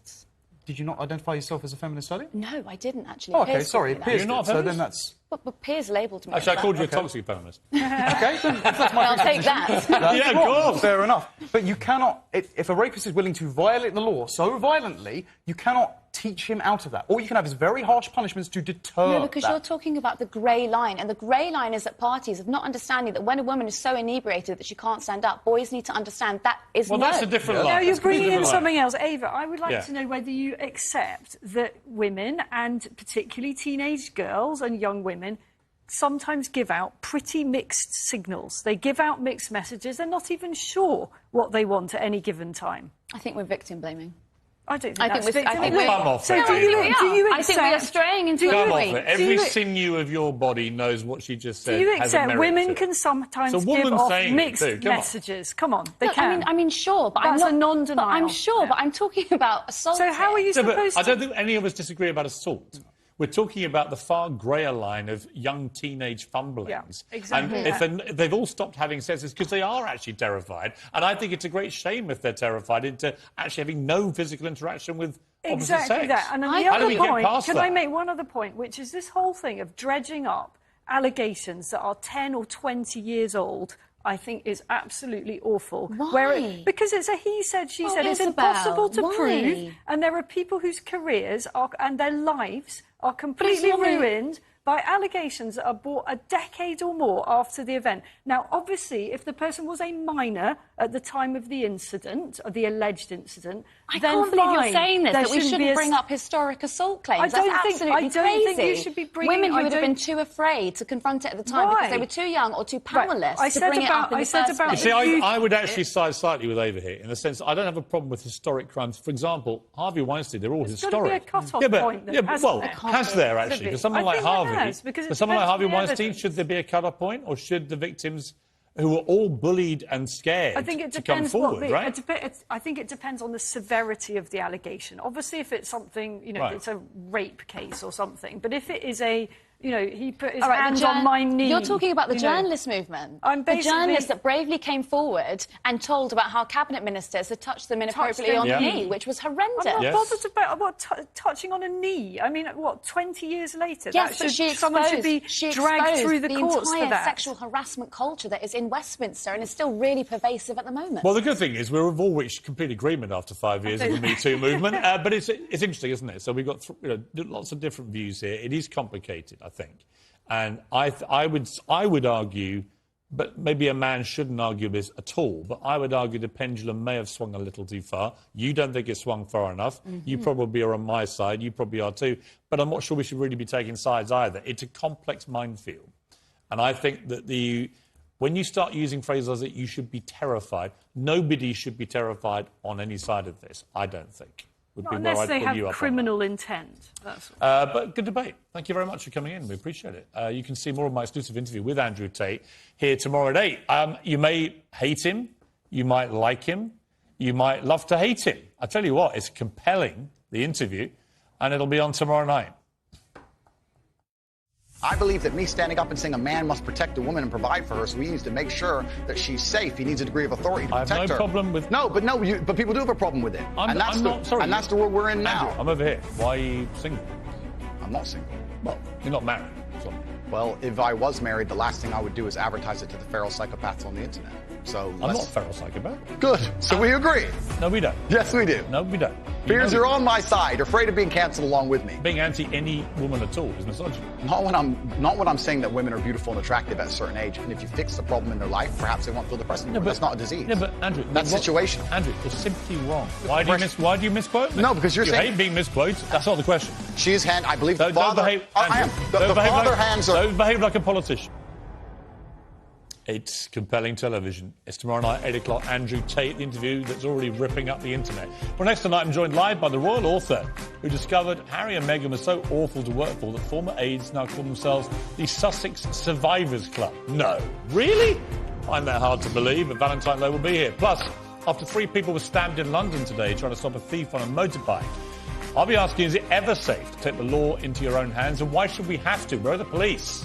[SPEAKER 10] Did you not identify yourself as a feminist study?
[SPEAKER 11] No, I didn't, actually.
[SPEAKER 10] Oh, OK, sorry. Piers
[SPEAKER 2] You're not
[SPEAKER 10] so then that's...
[SPEAKER 11] But Piers labelled me.
[SPEAKER 2] Actually, I called you a toxic feminist.
[SPEAKER 10] Okay, then if that's my
[SPEAKER 11] I'll take
[SPEAKER 10] presupposition,
[SPEAKER 11] that.
[SPEAKER 10] that's
[SPEAKER 2] Yeah, of
[SPEAKER 10] wrong.
[SPEAKER 2] course.
[SPEAKER 10] Fair enough. But you cannot, if a rapist is willing to violate the law so violently, you cannot teach him out of that. All you can have is very harsh punishments to deter
[SPEAKER 11] No, because
[SPEAKER 10] that.
[SPEAKER 11] you're talking about the grey line, and the grey line is at parties of not understanding that when a woman is so inebriated that she can't stand up, boys need to understand that is
[SPEAKER 2] Well,
[SPEAKER 11] no.
[SPEAKER 2] that's a different line.
[SPEAKER 4] Now you're
[SPEAKER 2] That's a completely
[SPEAKER 4] bringing in
[SPEAKER 2] different line.
[SPEAKER 4] something else. Ava, I would like
[SPEAKER 2] Yeah.
[SPEAKER 4] to know whether you accept that women, and particularly teenage girls and young women, sometimes give out pretty mixed signals. They give out mixed messages. They're not even sure what they want at any given time.
[SPEAKER 11] I think we're victim blaming.
[SPEAKER 4] I don't think
[SPEAKER 11] I
[SPEAKER 4] that's
[SPEAKER 11] think we're- I
[SPEAKER 4] victim
[SPEAKER 11] think
[SPEAKER 4] blaming.
[SPEAKER 2] Come off
[SPEAKER 4] So
[SPEAKER 2] it,
[SPEAKER 4] do
[SPEAKER 2] Ava.
[SPEAKER 4] you,
[SPEAKER 11] we
[SPEAKER 4] do
[SPEAKER 11] are.
[SPEAKER 4] you
[SPEAKER 11] I think we are
[SPEAKER 4] accept...
[SPEAKER 11] straying into
[SPEAKER 4] do
[SPEAKER 11] a
[SPEAKER 4] you-
[SPEAKER 2] Come off
[SPEAKER 11] Wait,
[SPEAKER 2] it. Every
[SPEAKER 4] do you-
[SPEAKER 2] sinew of your body knows what she just said.
[SPEAKER 4] Do you
[SPEAKER 2] has a
[SPEAKER 4] accept
[SPEAKER 2] merit
[SPEAKER 4] women
[SPEAKER 2] to it.
[SPEAKER 4] can sometimes
[SPEAKER 2] It's a
[SPEAKER 4] give
[SPEAKER 2] woman
[SPEAKER 4] off
[SPEAKER 2] saying it
[SPEAKER 4] mixed
[SPEAKER 2] too. Come on.
[SPEAKER 4] messages? Come on, they
[SPEAKER 11] Look,
[SPEAKER 4] can.
[SPEAKER 11] I mean, sure, but
[SPEAKER 4] That's
[SPEAKER 11] I'm
[SPEAKER 4] a
[SPEAKER 11] not.
[SPEAKER 4] non-denial.
[SPEAKER 11] But I'm sure, but I'm talking about assault.
[SPEAKER 4] So how are you
[SPEAKER 2] No, but
[SPEAKER 4] supposed
[SPEAKER 2] I
[SPEAKER 4] to...
[SPEAKER 2] don't think any of us disagree about assault. We're talking about the far greyer line of young teenage fumblings.
[SPEAKER 4] Yeah, exactly.
[SPEAKER 2] And if they've all stopped having sex, it's because they are actually terrified. And I think it's a great shame if they're terrified into actually having no physical interaction with opposite
[SPEAKER 4] Exactly
[SPEAKER 2] sex.
[SPEAKER 4] that. And then the
[SPEAKER 2] How do
[SPEAKER 4] other
[SPEAKER 2] we get
[SPEAKER 4] point,
[SPEAKER 2] past
[SPEAKER 4] can
[SPEAKER 2] that?
[SPEAKER 4] I make one other point, which is this whole thing of dredging up allegations that are 10 or 20 years old, I think is absolutely awful.
[SPEAKER 11] Why?
[SPEAKER 4] Because it's a he said, she
[SPEAKER 11] Oh,
[SPEAKER 4] said. It's
[SPEAKER 11] Isabel,
[SPEAKER 4] impossible to
[SPEAKER 11] why?
[SPEAKER 4] prove. And there are people whose careers are, and their lives are completely
[SPEAKER 11] not really-
[SPEAKER 4] ruined by allegations that are brought a decade or more after the event. Now, obviously, if the person was a minor at the time of the incident, or the alleged incident,
[SPEAKER 11] I
[SPEAKER 4] then
[SPEAKER 11] can't believe you're
[SPEAKER 4] fine.
[SPEAKER 11] saying this,
[SPEAKER 4] There
[SPEAKER 11] that we
[SPEAKER 4] be
[SPEAKER 11] shouldn't
[SPEAKER 4] a
[SPEAKER 11] bring up historic assault claims.
[SPEAKER 4] I don't
[SPEAKER 11] That's
[SPEAKER 4] think-
[SPEAKER 11] absolutely
[SPEAKER 4] I don't think
[SPEAKER 11] crazy.
[SPEAKER 4] you should be bringing-
[SPEAKER 11] Women who
[SPEAKER 4] I
[SPEAKER 11] would have
[SPEAKER 4] don't-
[SPEAKER 11] been too afraid to confront it at the time
[SPEAKER 4] Why?
[SPEAKER 11] because they were too young or too powerless
[SPEAKER 4] I
[SPEAKER 11] to
[SPEAKER 4] said
[SPEAKER 11] bring it
[SPEAKER 4] about-
[SPEAKER 11] up in
[SPEAKER 4] I
[SPEAKER 11] the
[SPEAKER 4] said
[SPEAKER 11] first
[SPEAKER 4] about
[SPEAKER 11] place.
[SPEAKER 2] See,
[SPEAKER 4] You-
[SPEAKER 2] I would actually side slightly with Ava here, in the sense that I don't have a problem with historic crimes. For example, Harvey Weinstein, they're all
[SPEAKER 4] There's gotta
[SPEAKER 2] historic.
[SPEAKER 4] be a cut-off point that hasn't
[SPEAKER 2] well,
[SPEAKER 4] there?
[SPEAKER 2] has there actually?
[SPEAKER 4] be.
[SPEAKER 2] For someone
[SPEAKER 4] I
[SPEAKER 2] like
[SPEAKER 4] think there
[SPEAKER 2] Harvey,
[SPEAKER 4] has, because it
[SPEAKER 2] for someone like
[SPEAKER 4] depends
[SPEAKER 2] Harvey
[SPEAKER 4] on the
[SPEAKER 2] Weinstein,
[SPEAKER 4] evidence.
[SPEAKER 2] should there be a cut-off point, or should the victims who were all bullied and scared
[SPEAKER 4] I think it
[SPEAKER 2] to come
[SPEAKER 4] depends
[SPEAKER 2] forward, right?
[SPEAKER 4] I think it depends on the severity of the allegation. Obviously, if it's something,
[SPEAKER 2] Right.
[SPEAKER 4] it's a rape case or something. But if it is a, he put his
[SPEAKER 11] All right,
[SPEAKER 4] hands
[SPEAKER 11] the
[SPEAKER 4] on my knee.
[SPEAKER 11] You're talking about the
[SPEAKER 4] you know.
[SPEAKER 11] journalist movement.
[SPEAKER 4] I'm
[SPEAKER 11] the
[SPEAKER 4] basically-
[SPEAKER 11] journalists that bravely came forward and told about how cabinet ministers had touched them inappropriately on
[SPEAKER 4] them.
[SPEAKER 11] the
[SPEAKER 2] Yeah.
[SPEAKER 11] knee, which was
[SPEAKER 4] I'm
[SPEAKER 11] horrendous.
[SPEAKER 4] not
[SPEAKER 2] Yes.
[SPEAKER 4] bothered about touching on a knee. I mean, what, 20 years later?
[SPEAKER 11] Yes,
[SPEAKER 4] that
[SPEAKER 11] but
[SPEAKER 4] someone should be
[SPEAKER 11] she
[SPEAKER 4] dragged
[SPEAKER 11] exposed
[SPEAKER 4] through the courts
[SPEAKER 11] entire
[SPEAKER 4] for that.
[SPEAKER 11] sexual harassment culture that is in Westminster and is still really pervasive at the moment.
[SPEAKER 2] Well, the good thing is we've all reached complete agreement after 5 years of the Me Too movement. But it's interesting, isn't it? So we've got lots of different views here. It is complicated, I think. And I would argue, but maybe a man shouldn't argue this at all, but I would argue the pendulum may have swung a little too far. You don't think it swung far enough. You probably are on my side. You probably are too. But I'm not sure we should really be taking sides either. It's a complex minefield. And I think that when you start using phrases like that, you should be terrified. Nobody should be terrified on any side of this, I don't think. Would
[SPEAKER 4] Not
[SPEAKER 2] be where
[SPEAKER 4] unless
[SPEAKER 2] I'd
[SPEAKER 4] they
[SPEAKER 2] pull
[SPEAKER 4] have
[SPEAKER 2] you up on that.
[SPEAKER 4] criminal intent. That's all.
[SPEAKER 2] But good debate. Thank you very much for coming in. We appreciate it. You can see more of my exclusive interview with Andrew Tate here tomorrow at 8. You may hate him. You might like him. You might love to hate him. I tell you what, it's compelling, the interview, and it'll be on tomorrow night.
[SPEAKER 9] I believe that me standing up and saying a man must protect a woman and provide for her, so he needs to make sure that she's safe. He needs a degree of authority to
[SPEAKER 2] I have
[SPEAKER 9] protect
[SPEAKER 2] no
[SPEAKER 9] her.
[SPEAKER 2] problem with...
[SPEAKER 9] But people do have a problem with it.
[SPEAKER 2] I'm not, sorry.
[SPEAKER 9] And that's the world we're in now.
[SPEAKER 2] Andrew, I'm over here. Why are you single?
[SPEAKER 9] I'm not single.
[SPEAKER 2] Well, you're not married. So.
[SPEAKER 9] Well, if I was married, the last thing I would do is advertise it to the feral psychopaths on the internet. So
[SPEAKER 2] I'm not a feral psychopath.
[SPEAKER 9] Good. So we agree.
[SPEAKER 2] No, we don't.
[SPEAKER 9] Yes, we do.
[SPEAKER 2] No, we don't.
[SPEAKER 9] Piers, you're on my side. You're afraid of being cancelled along with me.
[SPEAKER 2] Being anti any woman at all is misogyny.
[SPEAKER 9] Not when I'm saying that women are beautiful and attractive at a certain age, and if you fix the problem in their life, perhaps they won't feel depressed anymore. That's not a disease.
[SPEAKER 2] Yeah, but Andrew,
[SPEAKER 9] that's situational.
[SPEAKER 2] Andrew, you're simply wrong. Why do you misquote me?
[SPEAKER 9] No, because you're
[SPEAKER 2] you
[SPEAKER 9] saying
[SPEAKER 2] hate being misquoted. That's not the question.
[SPEAKER 9] I believe
[SPEAKER 2] Don't behave.
[SPEAKER 9] I am. The father hands are.
[SPEAKER 2] Don't behave like a politician. It's compelling television. It's tomorrow night, 8 o'clock. Andrew Tate, the interview that's already ripping up the internet. Well, next tonight, I'm joined live by the royal author who discovered Harry and Meghan were so awful to work for that former aides now call themselves the Sussex Survivors Club. No. Really? Find that hard to believe, but Valentine Lowe will be here. Plus, after 3 people were stabbed in London today trying to stop a thief on a motorbike, I'll be asking, is it ever safe to take the law into your own hands, and why should we have to? Where are the police?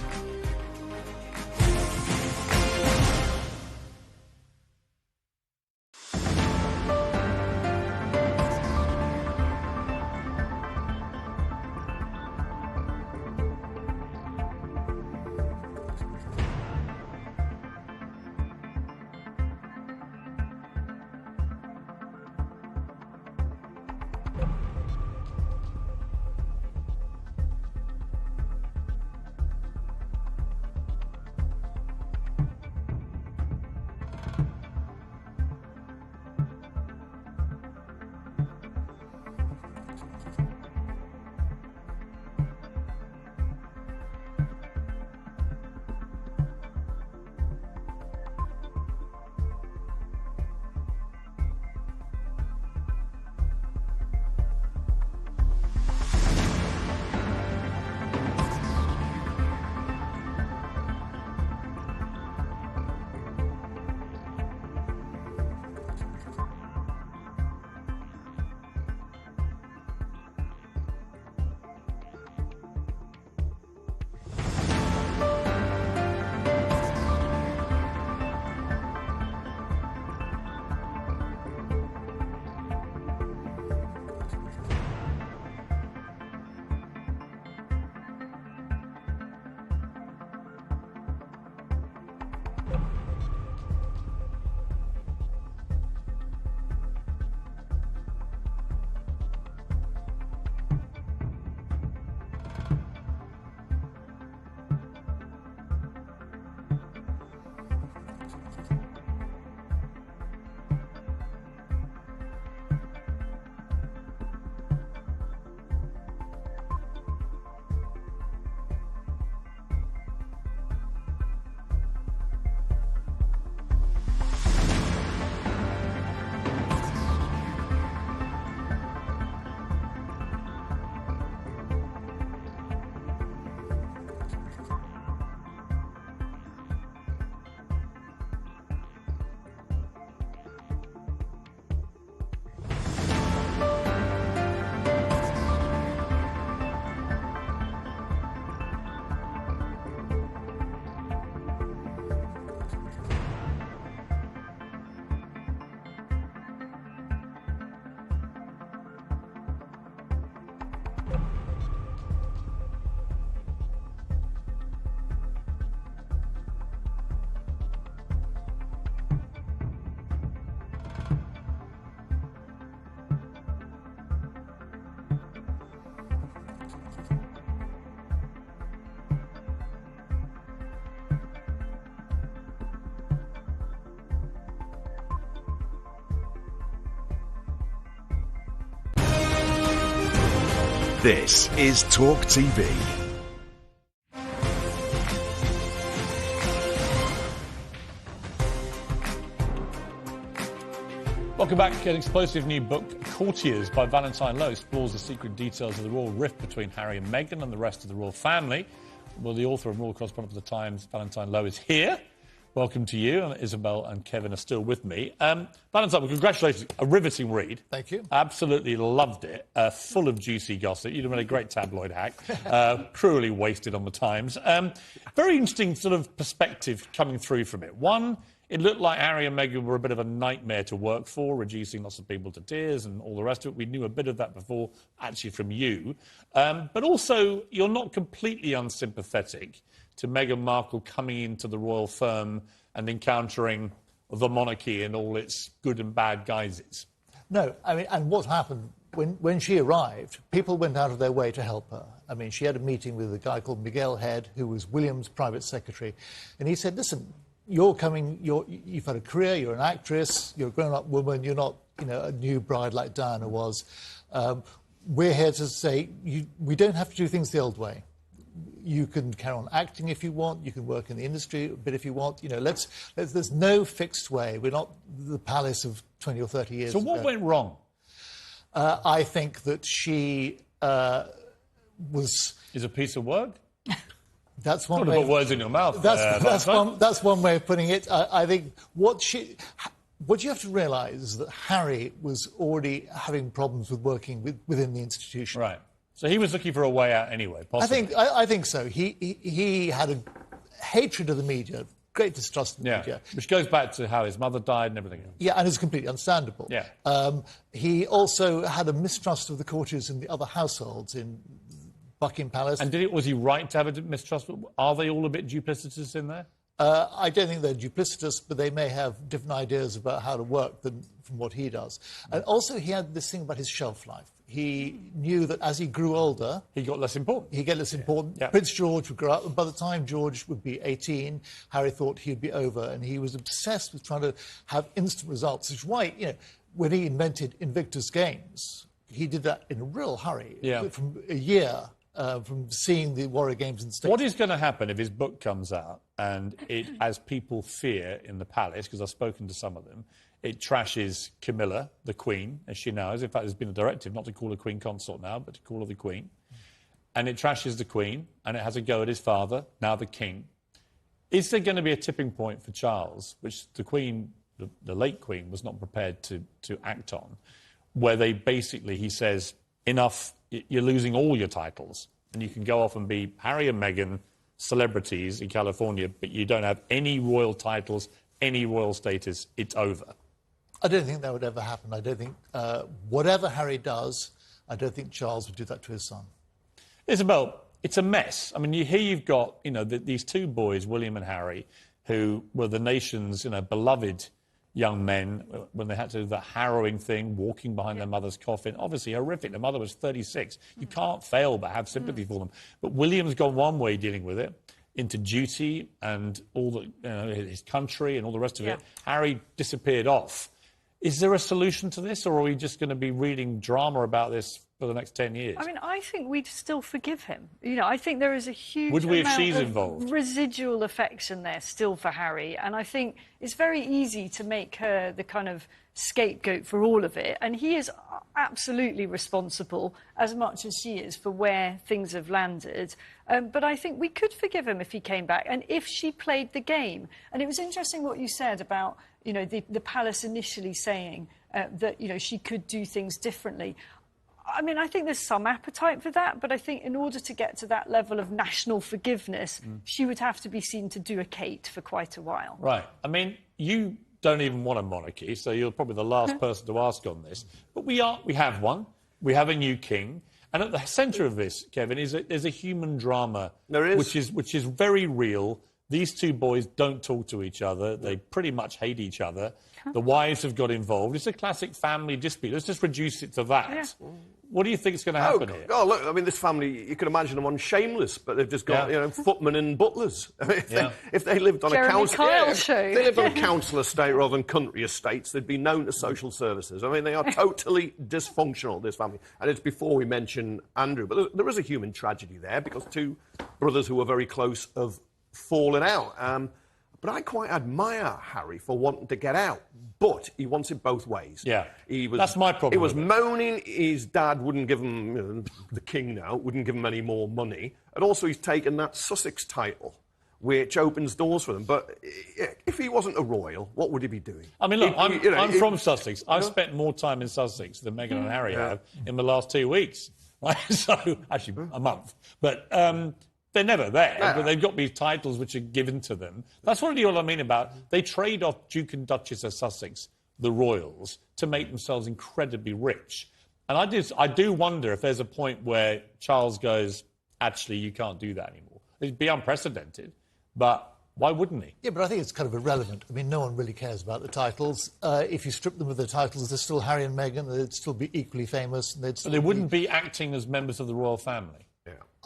[SPEAKER 1] This is Talk TV.
[SPEAKER 2] Welcome back. An explosive new book, Courtiers by Valentine Lowe, explores the secret details of the royal rift between Harry and Meghan and the rest of the royal family. Well, the author and royal correspondent for The Times, Valentine Lowe, is here. Welcome to you. And Isabel and Kevin are still with me. Valentine, well, congratulations. A riveting read.
[SPEAKER 12] Thank you.
[SPEAKER 2] Absolutely loved it. Full of juicy gossip. You'd have been a great tabloid hack. Cruelly wasted on The Times. Very interesting sort of perspective coming through from it. One, it looked like Harry and Meghan were a bit of a nightmare to work for, reducing lots of people to tears and all the rest of it. We knew a bit of that before, actually, from you. But also, you're not completely unsympathetic to Meghan Markle coming into the royal firm and encountering the monarchy in all its good and bad guises.
[SPEAKER 12] No, I mean, and what happened when she arrived, people went out of their way to help her. I mean, she had a meeting with a guy called Miguel Head, who was William's private secretary, and he said, listen, you've had a career, you're an actress, you're a grown-up woman, you're not, a new bride like Diana was. We're here to say we don't have to do things the old way. You can carry on acting if you want. You can work in the industry a bit if you want. There's no fixed way. We're not the palace of 20 or 30 years
[SPEAKER 2] ago. So what went wrong?
[SPEAKER 12] I think that she was...
[SPEAKER 2] Is a piece of work?
[SPEAKER 12] That's one
[SPEAKER 2] way. Put words in your mouth.
[SPEAKER 12] That's one way of putting it. I think what you have to realise is that Harry was already having problems with working within the institution.
[SPEAKER 2] Right. So he was looking for a way out anyway, possibly.
[SPEAKER 12] I think so. He had a hatred of the media, great distrust of the media.
[SPEAKER 2] Which goes back to how his mother died and everything else.
[SPEAKER 12] Yeah, and it's completely understandable.
[SPEAKER 2] Yeah.
[SPEAKER 12] He also had a mistrust of the courtiers in the other households in Buckingham Palace.
[SPEAKER 2] And was he right to have a mistrust? Are they all a bit duplicitous in there?
[SPEAKER 12] I don't think they're duplicitous, but they may have different ideas about how to work from what he does. And also he had this thing about his shelf life. He knew that as he grew older...
[SPEAKER 2] He got less important.
[SPEAKER 12] He got less important.
[SPEAKER 2] Yeah.
[SPEAKER 12] Prince George would grow up, and by the time George would be 18, Harry thought he'd be over, and he was obsessed with trying to have instant results, which is why, when he invented Invictus Games, he did that in a real hurry.
[SPEAKER 2] Yeah.
[SPEAKER 12] From a year... from seeing the Warrior Games in States.
[SPEAKER 2] What is going to happen if his book comes out and it, as people fear in the palace, because I've spoken to some of them, it trashes Camilla, the Queen, as she now is. In fact, there's been a directive not to call her Queen Consort now, but to call her the Queen. And it trashes the Queen, and it has a go at his father, now the King. Is there going to be a tipping point for Charles, which the Queen, the late Queen, was not prepared to act on, where he says, enough, you're losing all your titles, and you can go off and be Harry and Meghan, celebrities in California, but you don't have any royal titles, any royal status, it's over?
[SPEAKER 12] I don't think that would ever happen. I don't think, whatever Harry does, I don't think Charles would do that to his son.
[SPEAKER 2] Isabel, it's a mess. I mean, you've got, these two boys, William and Harry, who were the nation's, beloved young men when they had to do that harrowing thing, walking behind their mother's coffin. Obviously horrific. Their mother was 36. You can't fail but have sympathy for them. But William's gone one way dealing with it, into duty and all his country and all the rest of it. Harry disappeared off. Is there a solution to this, or are we just going to be reading drama about this for the next 10 years?
[SPEAKER 4] I mean, I think we'd still forgive him. I think there is a huge
[SPEAKER 2] Would we,
[SPEAKER 4] amount
[SPEAKER 2] if she's
[SPEAKER 4] of
[SPEAKER 2] involved?
[SPEAKER 4] Residual affection there still for Harry, and I think it's very easy to make her the kind of scapegoat for all of it, and he is absolutely responsible as much as she is for where things have landed. But I think we could forgive him if he came back and if she played the game. And it was interesting what you said about the palace initially saying that she could do things differently. I mean, I think there's some appetite for that, but I think in order to get to that level of national forgiveness, she would have to be seen to do a Kate for quite a while.
[SPEAKER 2] Right. I mean, you don't even want a monarchy, so you're probably the last person to ask on this. But we have one. We have a new king. And at the centre of this, Kevin, is a human drama.
[SPEAKER 5] There is.
[SPEAKER 2] Which is very real. These two boys don't talk to each other. They pretty much hate each other. The wives have got involved. It's a classic family dispute. Let's just reduce it to that.
[SPEAKER 4] Yeah.
[SPEAKER 2] What do you think is going to happen here?
[SPEAKER 5] Oh, look, I mean, this family, you can imagine them on Shameless, but they've just got, footmen and butlers. I mean, if they lived on
[SPEAKER 4] Jeremy
[SPEAKER 5] a council...
[SPEAKER 4] Kyle show.
[SPEAKER 5] If they lived on a council estate rather than country estates, they'd be known to social services. I mean, they are totally dysfunctional, this family. And it's before we mention Andrew. But there is a human tragedy there, because two brothers who were very close have fallen out. But I quite admire Harry for wanting to get out. But he wants it both ways.
[SPEAKER 2] Yeah, that's my problem.
[SPEAKER 5] He was moaning his dad wouldn't give him, the king now, wouldn't give him any more money. And also he's taken that Sussex title, which opens doors for them. But if he wasn't a royal, what would he be doing?
[SPEAKER 2] I mean, look, I'm from Sussex. I've spent more time in Sussex than Meghan and Harry have in the last 2 weeks. Right? So, actually, a month. But... they're never there, but they've got these titles which are given to them. That's really all I mean about... They trade off Duke and Duchess of Sussex, the royals, to make themselves incredibly rich. And I do wonder if there's a point where Charles goes, actually, you can't do that anymore. It'd be unprecedented, but why wouldn't he?
[SPEAKER 12] Yeah, but I think it's kind of irrelevant. I mean, no one really cares about the titles. If you strip them of the titles, they're still Harry and Meghan. They'd still be equally famous. And
[SPEAKER 2] they wouldn't be acting as members of the royal family.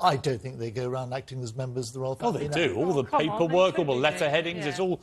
[SPEAKER 12] I don't think they go around acting as members of the royal family.
[SPEAKER 2] Oh, they do. All the paperwork, all the letter headings, it's all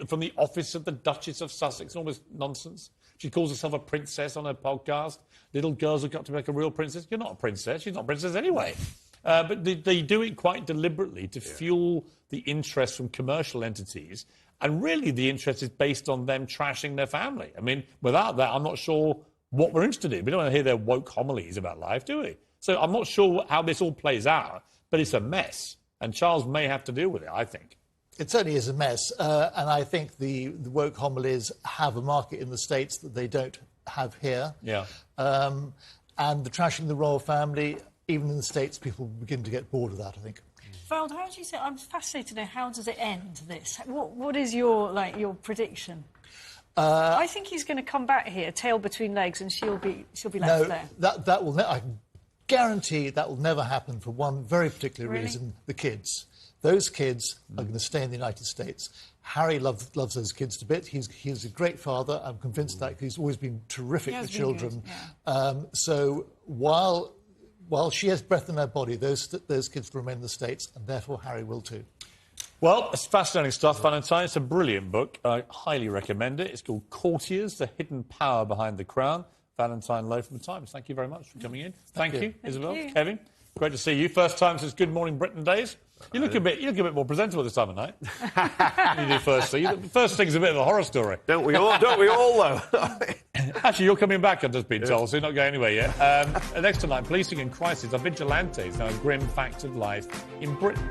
[SPEAKER 2] from the office of the Duchess of Sussex. All this nonsense. She calls herself a princess on her podcast. Little girls have got to make a real princess. You're not a princess. She's not a princess anyway. But they do it quite deliberately to fuel the interest from commercial entities. And really the interest is based on them trashing their family. I mean, without that, I'm not sure what we're interested in. We don't want to hear their woke homilies about life, do we? So I'm not sure how this all plays out, but it's a mess. And Charles may have to deal with it, I think.
[SPEAKER 12] It certainly is a mess. And I think the woke homilies have a market in the States that they don't have here.
[SPEAKER 2] Yeah.
[SPEAKER 12] And the trashing the royal family, even in the States, people begin to get bored of that, I think.
[SPEAKER 4] Val, how do you say? I'm fascinated to know, how does it end, this? What is your prediction? I think he's going to come back here, tail between legs, and she'll be left there.
[SPEAKER 12] That will I guarantee that will never happen for one very particular reason: the kids. Those kids are going to stay in the United States. Harry loves those kids to bits. He's a great father. I'm convinced that he's always been terrific with children. So while she has breath in her body, those kids will remain in the States, and therefore Harry will too.
[SPEAKER 2] Well, it's fascinating stuff, Valentine. It's a brilliant book. I highly recommend it. It's called Courtiers, The Hidden Power Behind the Crown. Valentine Lowe from The Times. Thank you very much for coming in. Thank you, Isabel.
[SPEAKER 4] Thank you.
[SPEAKER 2] Kevin, great to see you. First time since Good Morning Britain days. You look a bit more presentable this time of night. You do first thing. The first thing's a bit of a horror story.
[SPEAKER 5] Don't we all, though?
[SPEAKER 2] Actually, you're coming back, I've just been told, so you're not going anywhere yet. Next tonight, policing and crisis are vigilantes, now a grim fact of life in Britain.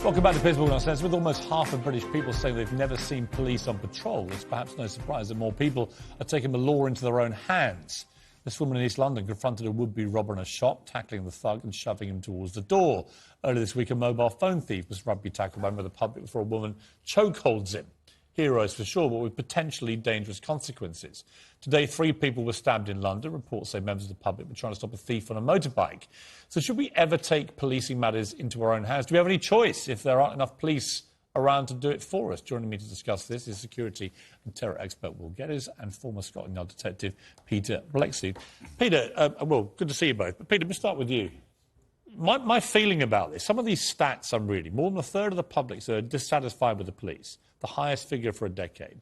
[SPEAKER 2] Welcome back to Piers Morgan Uncensored. With almost half of British people saying they've never seen police on patrol, it's perhaps no surprise that more people are taking the law into their own hands. This woman in East London confronted a would-be robber in a shop, tackling the thug and shoving him towards the door. Earlier this week, a mobile phone thief was rugby tackled by a member of the public before a woman chokeholds him. Heroes for sure, but with potentially dangerous consequences. Today, 3 people were stabbed in London. Reports say members of the public were trying to stop a thief on a motorbike. So should we ever take policing matters into our own hands? Do we have any choice if there aren't enough police around to do it for us? Joining me to discuss this is security and terror expert Will Geddes and former Scotland Yard detective Peter Blexley. Peter, well, good to see you both. But Peter, let me start with you. My feeling about this, some of these stats I'm reading, more than a third of the public are dissatisfied with the police, the highest figure for a decade.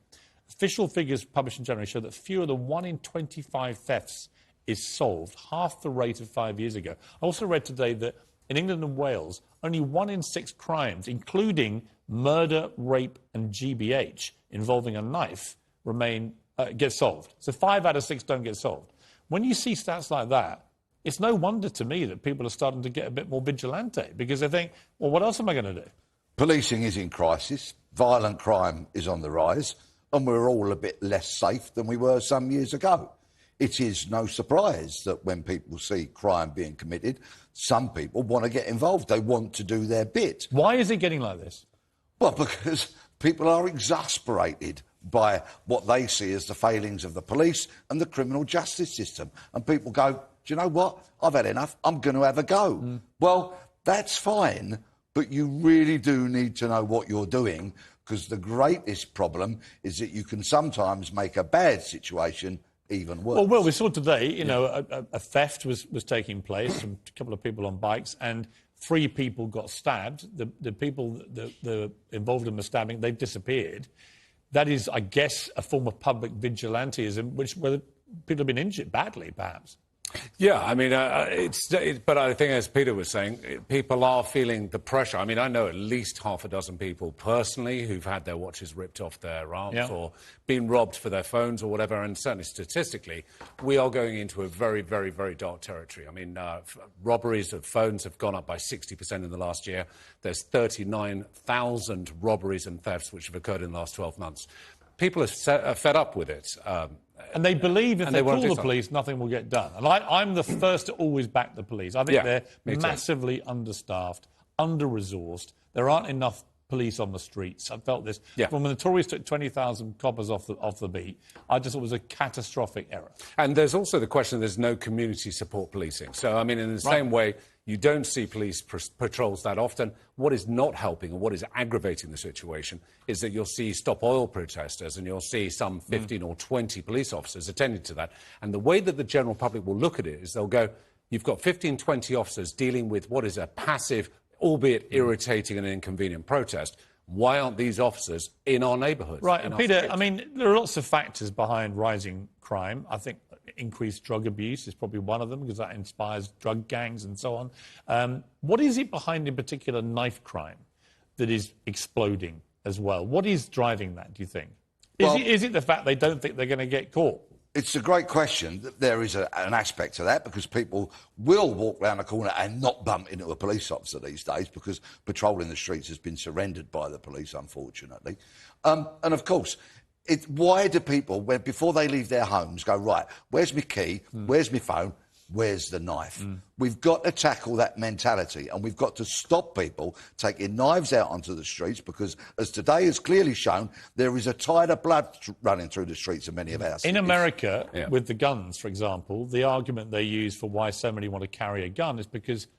[SPEAKER 2] Official figures published in January show that fewer than 1 in 25 thefts is solved, half the rate of 5 years ago. I also read today that in England and Wales, only 1 in 6 crimes, including murder, rape and GBH involving a knife, get solved. So 5 out of 6 don't get solved. When you see stats like that, it's no wonder to me that people are starting to get a bit more vigilante, because they think, well, what else am I going to do?
[SPEAKER 13] Policing is in crisis, violent crime is on the rise, and we're all a bit less safe than we were some years ago. It is no surprise that when people see crime being committed, some people want to get involved. They want to do their bit.
[SPEAKER 2] Why is it getting like this?
[SPEAKER 13] Well, because people are exasperated by what they see as the failings of the police and the criminal justice system. And people go, do you know what? I've had enough. I'm going to have a go. Well, that's fine, but you really do need to know what you're doing, because the greatest problem is that you can sometimes make a bad situation even worse.
[SPEAKER 2] Well, we saw today, you know, a theft was taking place from a couple of people on bikes, and 3 people got stabbed. The people that involved in the stabbing, they've disappeared. That is, I guess, a form of public vigilantism, where people have been injured badly, perhaps.
[SPEAKER 14] Yeah, I mean, but I think, as Peter was saying, people are feeling the pressure. I mean, I know at least half a dozen people personally who've had their watches ripped off their arms or been robbed for their phones or whatever, and certainly statistically, we are going into a very, very, very dark territory. I mean, robberies of phones have gone up by 60% in the last year. There's 39,000 robberies and thefts which have occurred in the last 12 months. People are fed up with it.
[SPEAKER 2] And they believe if they call the police, nothing will get done. And I'm the first to always back the police. I think they're massively understaffed, under-resourced. There aren't enough police on the streets. I felt this. When the Tories took 20,000 coppers off the beat, I just thought it was a catastrophic error.
[SPEAKER 14] And there's also the question there's no community support policing. So, I mean, in the same way, you don't see police patrols that often. What is not helping and what is aggravating the situation is that you'll see Stop Oil protesters and you'll see some 15 or 20 police officers attending to that. And the way that the general public will look at it is they'll go, you've got 15, 20 officers dealing with what is a passive, albeit irritating and inconvenient protest. Why aren't these officers in our neighbourhoods?
[SPEAKER 2] Right, and Peter, I mean, there are lots of factors behind rising crime. I think increased drug abuse is probably one of them, because that inspires drug gangs and so on. What is it behind, in particular, knife crime that is exploding as well? What is driving that, do you think? Is it the fact they don't think they're going to get caught?
[SPEAKER 13] It's a great question. There is an aspect to that, because people will walk round the corner and not bump into a police officer these days, because patrolling the streets has been surrendered by the police, unfortunately. And, of course, why do people, before they leave their homes, go, right, where's my key, where's my phone, where's the knife? We've got to tackle that mentality, and we've got to stop people taking knives out onto the streets, because, as today has clearly shown, there is a tide of blood running through the streets of many of our cities.
[SPEAKER 2] In America, with the guns, for example, the argument they use for why so many want to carry a gun is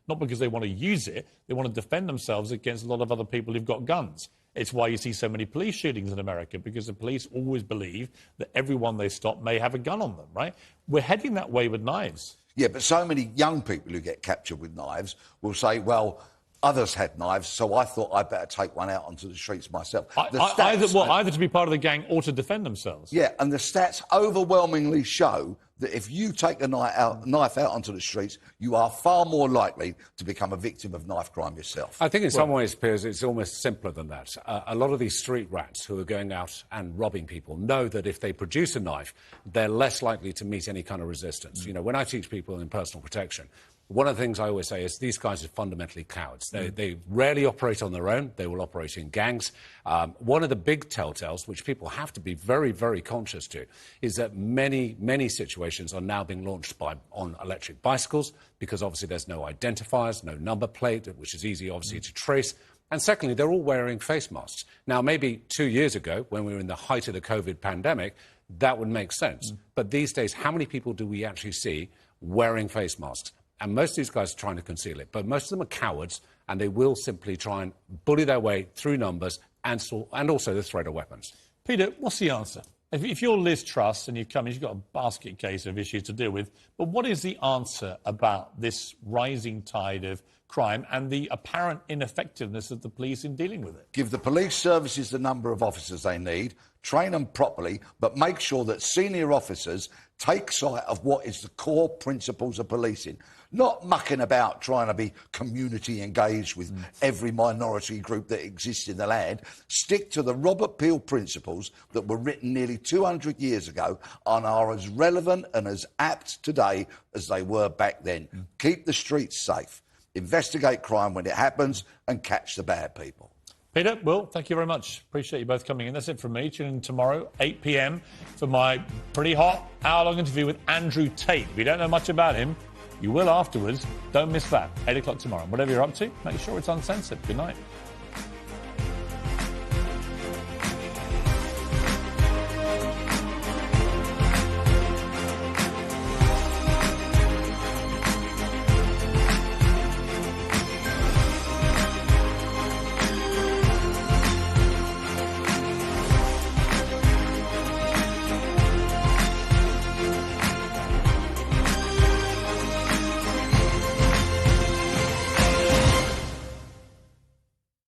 [SPEAKER 2] not because they want to use it, they want to defend themselves against a lot of other people who've got guns. It's why you see so many police shootings in America, because the police always believe that everyone they stop may have a gun on them, right? We're heading that way with knives.
[SPEAKER 13] Yeah, but so many young people who get captured with knives will say, well, others had knives, so I thought I'd better take one out onto the streets myself.
[SPEAKER 2] Either to be part of the gang or to defend themselves.
[SPEAKER 13] Yeah, and the stats overwhelmingly show that if you take a knife out onto the streets, you are far more likely to become a victim of knife crime yourself.
[SPEAKER 14] I think in some ways, Piers, it's almost simpler than that. A lot of these street rats who are going out and robbing people know that if they produce a knife, they're less likely to meet any kind of resistance. You know, when I teach people in personal protection, one of the things I always say is these guys are fundamentally cowards. They rarely operate on their own. They will operate in gangs. One of the big telltales, which people have to be very, very conscious to, is that many, many situations are now being launched on electric bicycles because obviously there's no identifiers, no number plate, which is easy, obviously, to trace. And secondly, they're all wearing face masks. Now, maybe 2 years ago, when we were in the height of the COVID pandemic, that would make sense. But these days, how many people do we actually see wearing face masks? And most of these guys are trying to conceal it. But most of them are cowards, and they will simply try and bully their way through numbers and also the threat of weapons.
[SPEAKER 2] Peter, what's the answer? If you're Liz Truss and you've got a basket case of issues to deal with, but what is the answer about this rising tide of crime and the apparent ineffectiveness of the police in dealing with it?
[SPEAKER 13] Give the police services the number of officers they need, train them properly, but make sure that senior officers take sight of what is the core principles of policing. Not mucking about trying to be community engaged with every minority group that exists in the land. Stick to the Robert Peel principles that were written nearly 200 years ago and are as relevant and as apt today as they were back then. Keep the streets safe. Investigate crime when it happens and catch the bad people.
[SPEAKER 2] Peter, Will, thank you very much. Appreciate you both coming in. That's it from me. Tune in tomorrow, 8 p.m, for my pretty hot hour-long interview with Andrew Tate. If you don't know much about him, you will afterwards. Don't miss that. 8 o'clock tomorrow. Whatever you're up to, make sure it's uncensored. Good night.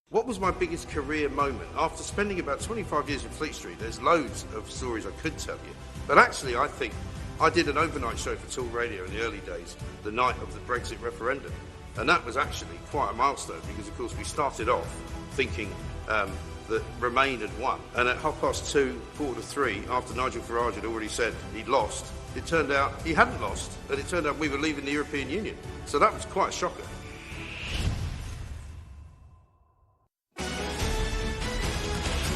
[SPEAKER 15] What was my biggest career moment? After spending about 25 years in Fleet Street, there's loads of stories I could tell you. But actually, I think I did an overnight show for Talk Radio in the early days, the night of the Brexit referendum. And that was actually quite a milestone because, of course, we started off thinking that Remain had won. And at 2:30, 2:45, after Nigel Farage had already said he'd lost, it turned out he hadn't lost. And it turned out we were leaving the European Union. So that was quite a shocker.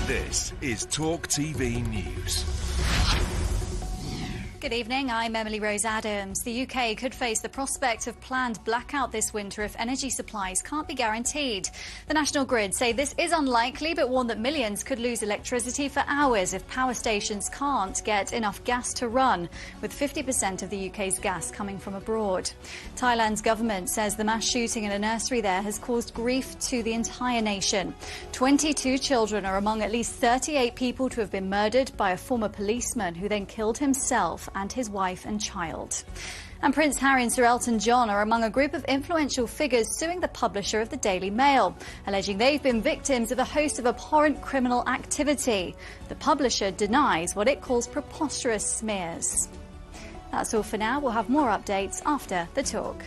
[SPEAKER 1] This is Talk TV News.
[SPEAKER 16] Good evening, I'm Emily Rose Adams. The UK could face the prospect of planned blackout this winter if energy supplies can't be guaranteed. The National Grid say this is unlikely, but warn that millions could lose electricity for hours if power stations can't get enough gas to run, with 50% of the UK's gas coming from abroad. Thailand's government says the mass shooting in a nursery there has caused grief to the entire nation. 22 children are among at least 38 people to have been murdered by a former policeman who then killed himself and his wife and child. And Prince Harry and Sir Elton John are among a group of influential figures suing the publisher of the Daily Mail, alleging they've been victims of a host of abhorrent criminal activity. The publisher denies what it calls preposterous smears. That's all for now. We'll have more updates after the talk.